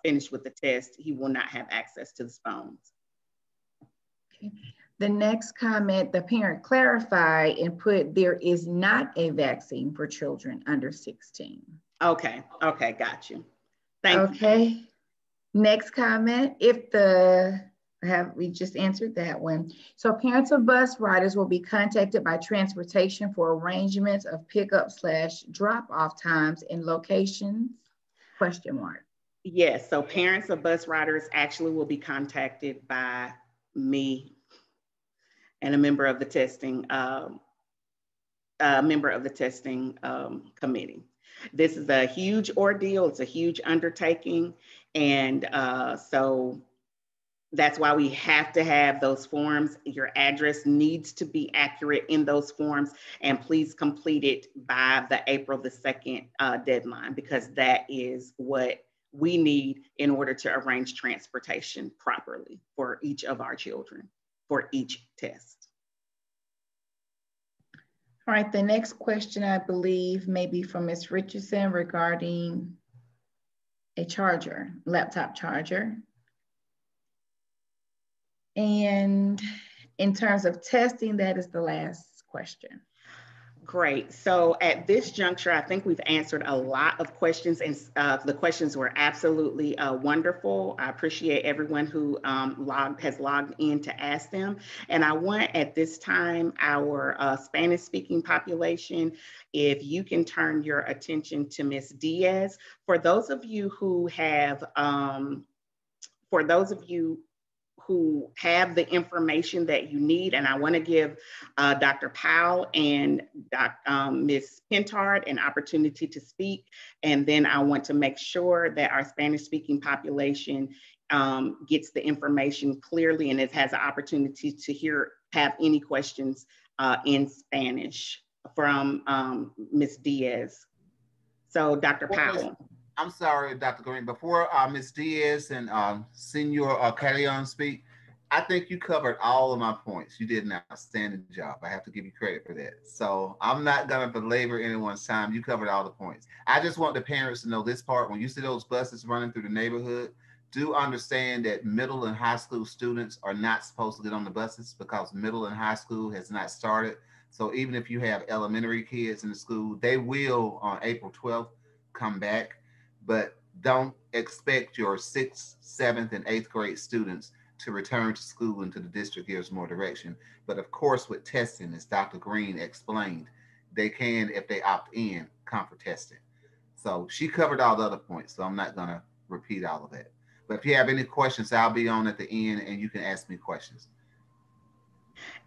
finished with the test, he will not have access to his phones. Okay. The next comment, the parent clarified and put, there is not a vaccine for children under 16. Okay, got you. Thank you. Okay, next comment, we just answered that one. So parents of bus riders will be contacted by transportation for arrangements of pickup/drop-off times and locations, ? Yes, so parents of bus riders actually will be contacted by me and a member of the testing member of the testing committee. This is a huge ordeal. It's a huge undertaking. And so that's why we have to have those forms. Your address needs to be accurate in those forms, and please complete it by the April the 2nd deadline, because that is what we need in order to arrange transportation properly for each of our children for each test. All right, the next question I believe may be from Ms. Richardson regarding a charger, laptop charger. And in terms of testing, that is the last question. Great. So at this juncture, I think we've answered a lot of questions, and the questions were absolutely wonderful. I appreciate everyone who has logged in to ask them. And I want at this time our Spanish speaking population, if you can turn your attention to Ms. Diaz. For those of you who have, who have the information that you need. And I want to give Dr. Powell and Ms. Pintard an opportunity to speak. And then I want to make sure that our Spanish speaking population gets the information clearly and it has an opportunity to have any questions in Spanish from Ms. Diaz. So Dr. Powell. I'm sorry, Dr. Green. Before Ms. Diaz and Senor Carrion speak, I think you covered all of my points. You did an outstanding job. I have to give you credit for that. So I'm not going to belabor anyone's time. You covered all the points. I just want the parents to know this part. When you see those buses running through the neighborhood, do understand that middle and high school students are not supposed to get on the buses because middle and high school has not started. So even if you have elementary kids in the school, they will on April 12th come back. But don't expect your 6th, 7th, and 8th grade students to return to school until the district gives more direction. But of course, with testing, as Dr. Green explained, they can, if they opt in, come for testing. So she covered all the other points, so I'm not going to repeat all of that. But if you have any questions, I'll be on at the end and you can ask me questions.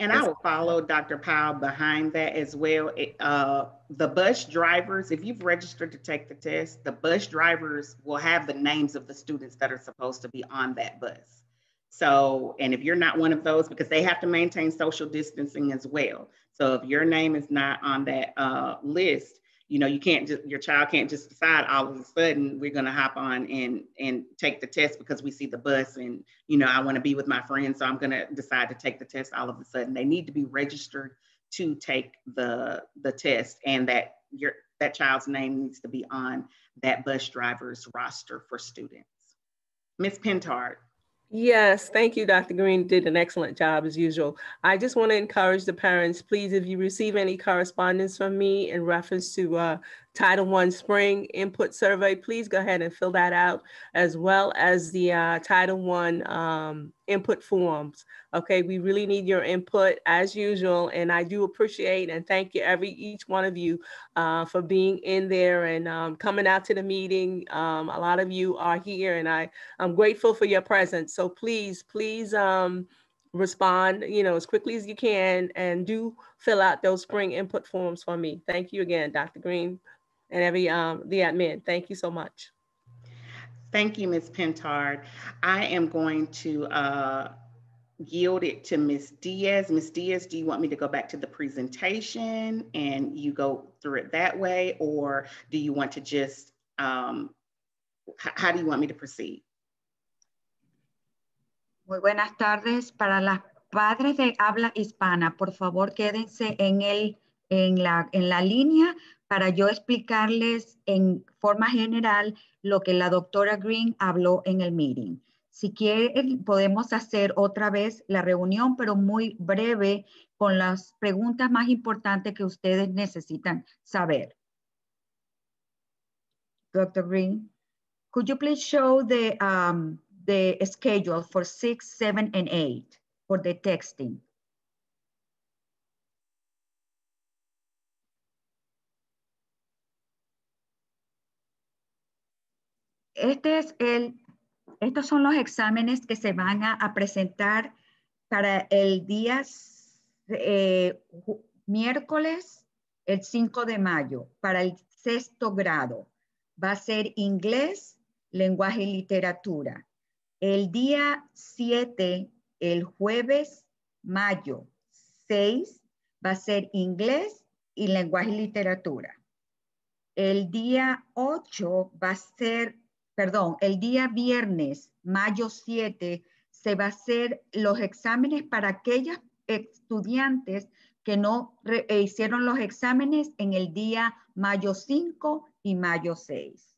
And I will follow Dr. Powell behind that as well. The bus drivers, if you've registered to take the test, the bus drivers will have the names of the students that are supposed to be on that bus. So, and if you're not one of those, because they have to maintain social distancing as well. So if your name is not on that list, you know, your child can't just decide all of a sudden we're going to hop on and take the test because we see the bus and, you know, I want to be with my friends, so I'm going to decide to take the test all of a sudden. They need to be registered to take the test, and that child's name needs to be on that bus driver's roster for students. Ms. Pintard. Yes, thank you, Dr. Green. Did an excellent job as usual. I just want to encourage the parents, please, if you receive any correspondence from me in reference to Title I Spring Input Survey, please go ahead and fill that out, as well as the Title I input forms. Okay, we really need your input as usual, and I do appreciate and thank you, each one of you, for being in there and coming out to the meeting. A lot of you are here, and I'm grateful for your presence. So please respond, you know, as quickly as you can, and do fill out those spring input forms for me. Thank you again, Dr. Green, and the admin. Thank you so much. Thank you, Ms. Pintard. I am going to yield it to Ms. Diaz. Ms. Diaz, do you want me to go back to the presentation and you go through it that way, or do you want to just, how do you want me to proceed? Muy buenas tardes. Para las padres de habla hispana, por favor quédense en la línea para yo explicarles en forma general lo que la doctora Green habló en el meeting. Si quieren, podemos hacer otra vez la reunión, pero muy breve, con las preguntas más importantes que ustedes necesitan saber. Dr. Green, could you please show the schedule for 6, 7, and 8 for the texting? Estos son los exámenes que se van a presentar para el día miércoles el 5 de mayo, para el 6º grado, va a ser inglés, lenguaje y literatura. El día 7, el jueves, mayo 6, va a ser inglés y lenguaje y literatura. El día 8 va a ser, perdón, el día viernes, mayo 7, se va a hacer los exámenes para aquellos estudiantes que no hicieron los exámenes en el día mayo 5 y mayo 6.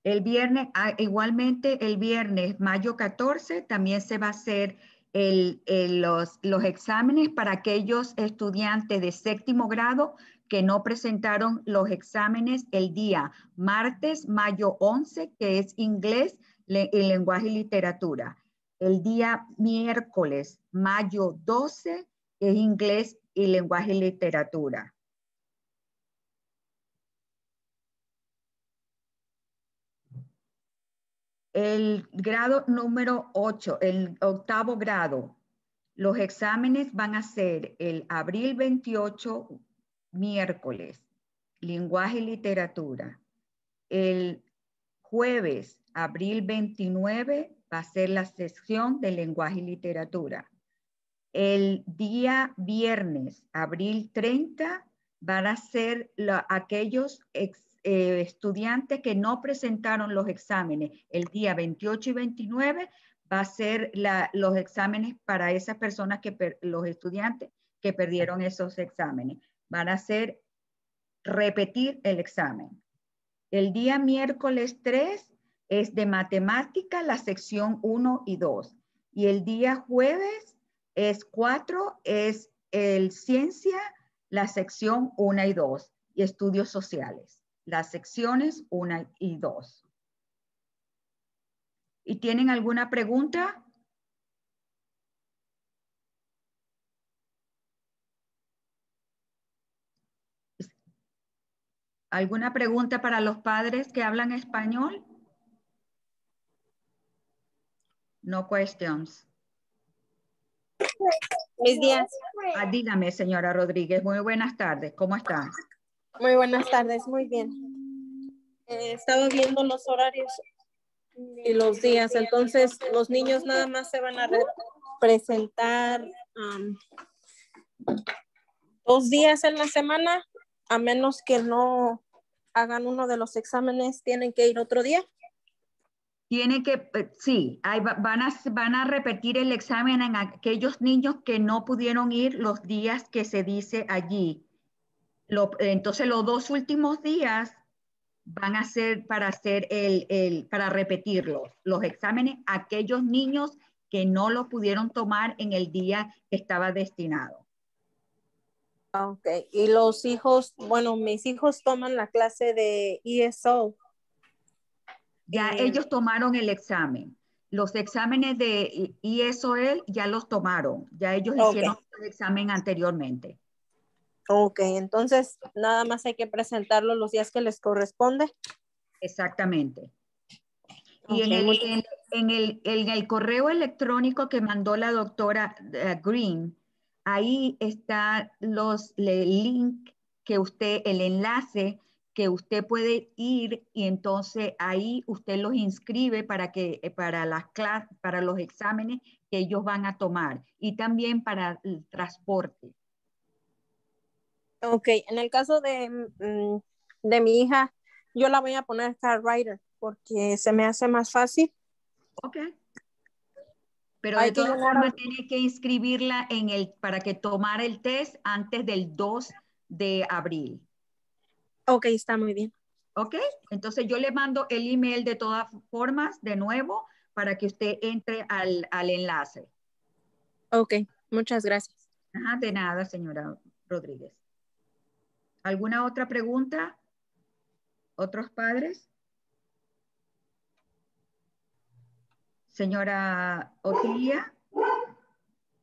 El viernes, igualmente el viernes, mayo 14, también se va a hacer los exámenes para aquellos estudiantes de 7º grado que no presentaron los exámenes el día martes, mayo 11, que es inglés, lenguaje y literatura. El día miércoles, mayo 12, es inglés y lenguaje y literatura. El grado número 8, el 8º grado, los exámenes van a ser el abril 28, miércoles, lenguaje y literatura. El jueves, abril 29, va a ser la sesión de lenguaje y literatura. El día viernes, abril 30, van a ser aquellos estudiantes que no presentaron los exámenes. El día 28 y 29 va a ser los exámenes para esas personas, los estudiantes que perdieron esos exámenes. Van a ser repetir el examen. El día miércoles 3 es de matemática, la sección 1 y 2. Y el día jueves es 4, es el ciencia, la sección 1 y 2. Y estudios sociales, las secciones 1 y 2. ¿Y tienen alguna pregunta? ¿Alguna pregunta para los padres que hablan español? No questions. Mis días. Dígame, señora Rodríguez, muy buenas tardes. ¿Cómo está? Muy buenas tardes, muy bien. Estaba viendo los horarios y los días, entonces los niños nada más se van a presentar 2 días en la semana, a menos que no hagan uno de los exámenes, tienen que ir otro día. Tiene que, sí, van a repetir el examen en aquellos niños que no pudieron ir los días que se dice allí. Entonces los 2 últimos días van a ser para para repetirlos, los exámenes, aquellos niños que no lo pudieron tomar en el día que estaba destinado. Ok, y los hijos, bueno, mis hijos toman la clase de ESO. Ya ellos tomaron el examen. Los exámenes de ESOL ya los tomaron. Ya ellos hicieron el examen anteriormente. Ok, entonces nada más hay que presentarlo los días que les corresponde. Exactamente. Y Okay, en el correo electrónico que mandó la doctora Green, ahí está el link que el enlace que usted puede ir y entonces ahí usted los inscribe para los exámenes que ellos van a tomar y también para el transporte. Ok, en el caso de mi hija, yo la voy a poner car rider porque se me hace más fácil. Ok. Pero Hay de que todas llenar formas tiene que inscribirla para que tomara el test antes del 2 de abril. Ok, está muy bien. ¿Ok? Entonces yo le mando el email de todas formas de nuevo para que usted entre al enlace. Ok, muchas gracias. Ajá, de nada, señora Rodríguez. ¿Alguna otra pregunta? ¿Otros padres? Señora Otilia,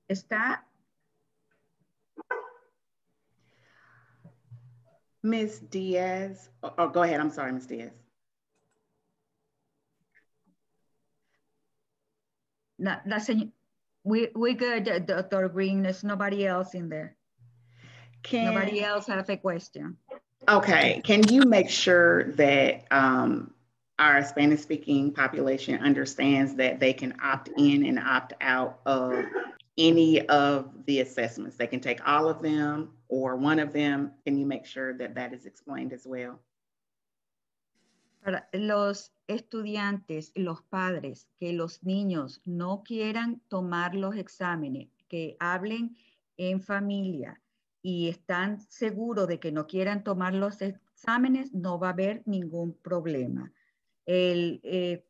¿está? Ms. Diaz, oh, go ahead. I'm sorry, Ms. Diaz. La señora. We good, Dr. Green. There's nobody else in there. Nobody else has a question. Okay, can you make sure that our Spanish-speaking population understands that they can opt in and opt out of any of the assessments? They can take all of them or one of them. Can you make sure that that is explained as well? Para los estudiantes, los padres, que los niños no quieran tomar los exámenes, que hablen en familia y están seguros de que no quieran tomar los exámenes, no va a haber ningún problema.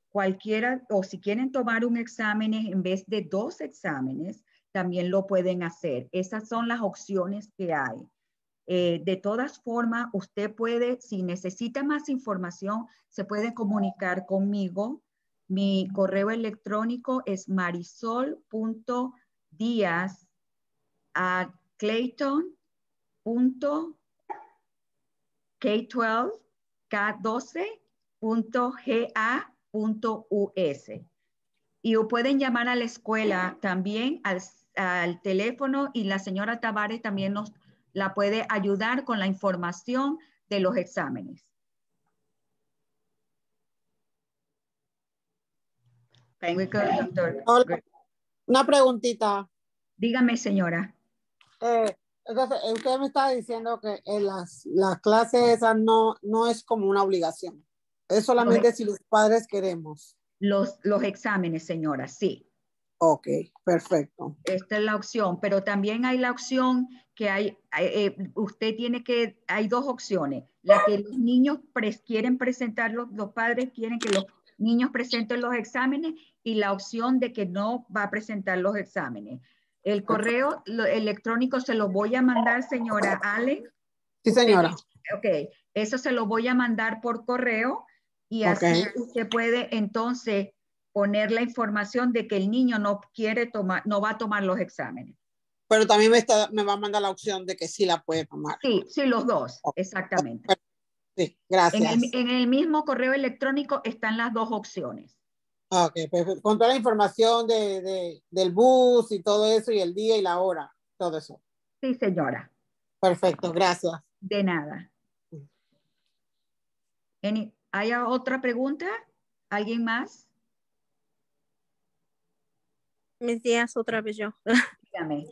Cualquiera, o si quieren tomar un examen en vez de 2 exámenes, también lo pueden hacer. Esas son las opciones que hay. De todas formas, usted puede, si necesita más información, se puede comunicar conmigo. Mi correo electrónico es marisol.diaz@clayton.k12.ga.us. Y pueden llamar a la escuela también al teléfono y la señora Tavares también la puede ayudar con la información de los exámenes. Hola, una preguntita. Dígame, señora. Entonces, usted me está diciendo que en las clases esas no es como una obligación. Es solamente si los padres queremos. Los exámenes, señora, sí. Ok, perfecto. Esta es la opción, pero también hay la opción que hay, hay 2 opciones. La que los niños quieren presentar, los padres quieren que los niños presenten los exámenes y la opción de que no va a presentar los exámenes. El correo electrónico se lo voy a mandar, señora Allen. Sí, señora. Ok, eso se lo voy a mandar por correo y así usted puede entonces poner la información de que el niño no va a tomar los exámenes. Pero también me va a mandar la opción de que sí la puede tomar. Sí, los dos, exactamente. Sí, gracias. En el mismo correo electrónico están las 2 opciones. Ok, perfecto. Con toda la información del bus y todo eso, y el día y la hora, todo eso. Sí, señora. Perfecto, gracias. De nada. ¿Hay otra pregunta? ¿Alguien más? Mis días otra vez yo. Dígame.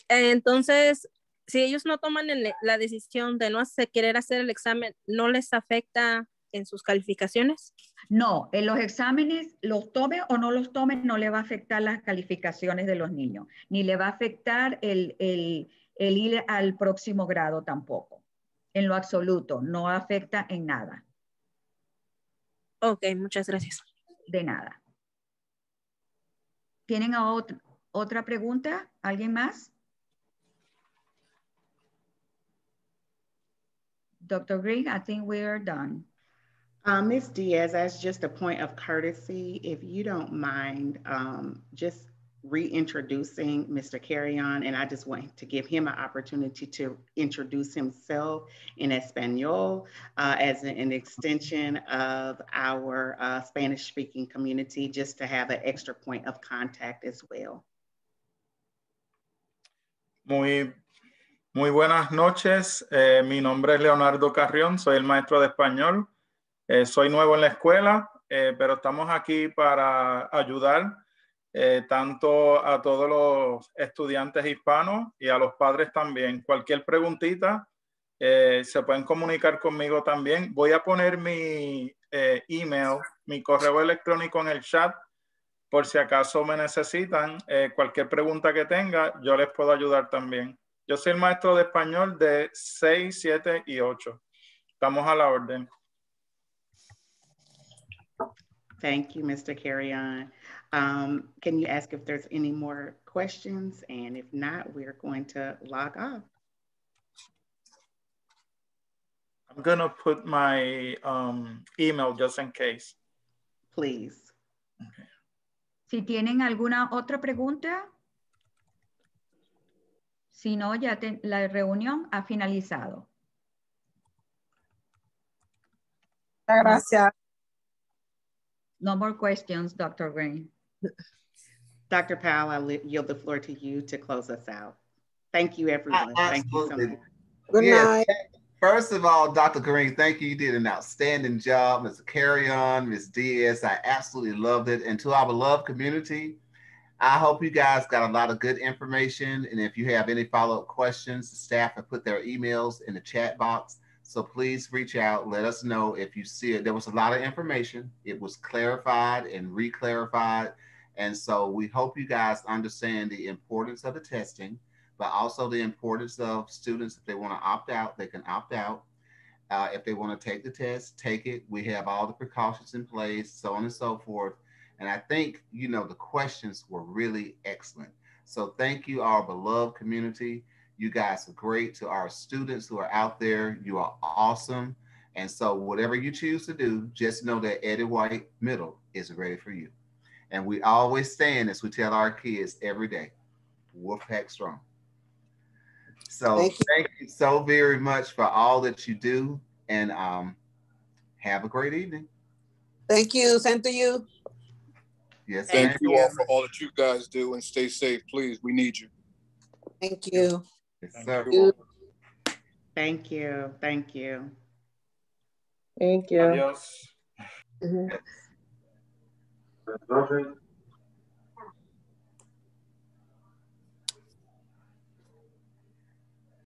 Entonces, si ellos no toman la decisión de no querer hacer el examen, ¿no les afecta en sus calificaciones? No, en los exámenes, los tome o no los tome, no le va a afectar las calificaciones de los niños, ni le va a afectar el ir al próximo grado tampoco. En lo absoluto, no afecta en nada. Ok, muchas gracias. De nada. ¿Tienen otra pregunta? ¿Alguien más? Dr. Green, I think we are done. Ms. Diaz, as just a point of courtesy, if you don't mind just reintroducing Mr. Carrion, and I just want to give him an opportunity to introduce himself in Espanol as an extension of our Spanish-speaking community, just to have an extra point of contact as well. Muy buenas noches. Mi nombre es Leonardo Carrión, soy el maestro de español. Soy nuevo en la escuela, pero estamos aquí para ayudar tanto a todos los estudiantes hispanos y a los padres también. Cualquier preguntita se pueden comunicar conmigo también. Voy a poner mi email, mi correo electrónico en el chat por si acaso me necesitan. Cualquier pregunta que tenga, yo les puedo ayudar también. Yo soy el maestro de español de 6, 7 y 8. Estamos a la orden. Thank you, Mr. Carrion. Can you ask if there's any more questions? And if not, we're going to log off. I'm going to put my email just in case. Please. Okay. Si tienen alguna otra pregunta, si no, ya la reunión ha finalizado. Gracias. No more questions, Dr. Green. Dr. Powell, I yield the floor to you to close us out. Thank you, everyone. Thank you so much. Good night. First of all, Dr. Green, thank you. You did an outstanding job. Mr. Carry-On, Ms. Diaz, I absolutely loved it. And to our beloved community, I hope you guys got a lot of good information. And if you have any follow-up questions, the staff have put their emails in the chat box. So please reach out. Let us know if you see it. There was a lot of information. It was clarified and re-clarified. And so we hope you guys understand the importance of the testing, but also the importance of students. If they want to opt out, they can opt out. If they want to take the test, take it. We have all the precautions in place, so on and so forth. And I think, you know, the questions were really excellent. So thank you, our beloved community. You guys are great. To our students who are out there, you are awesome. And so whatever you choose to do, just know that Eddie White Middle is ready for you. And we always stand, as we tell our kids every day, Wolfpack strong. So thank you so very much for all that you do, and have a great evening. Thank you. Same to you. Yes, thank you all for all that you guys do, and stay safe, please. We need you. Thank you. Yes, sir. Thank you. Thank you. Thank you. Adios. Mm-hmm. Yes.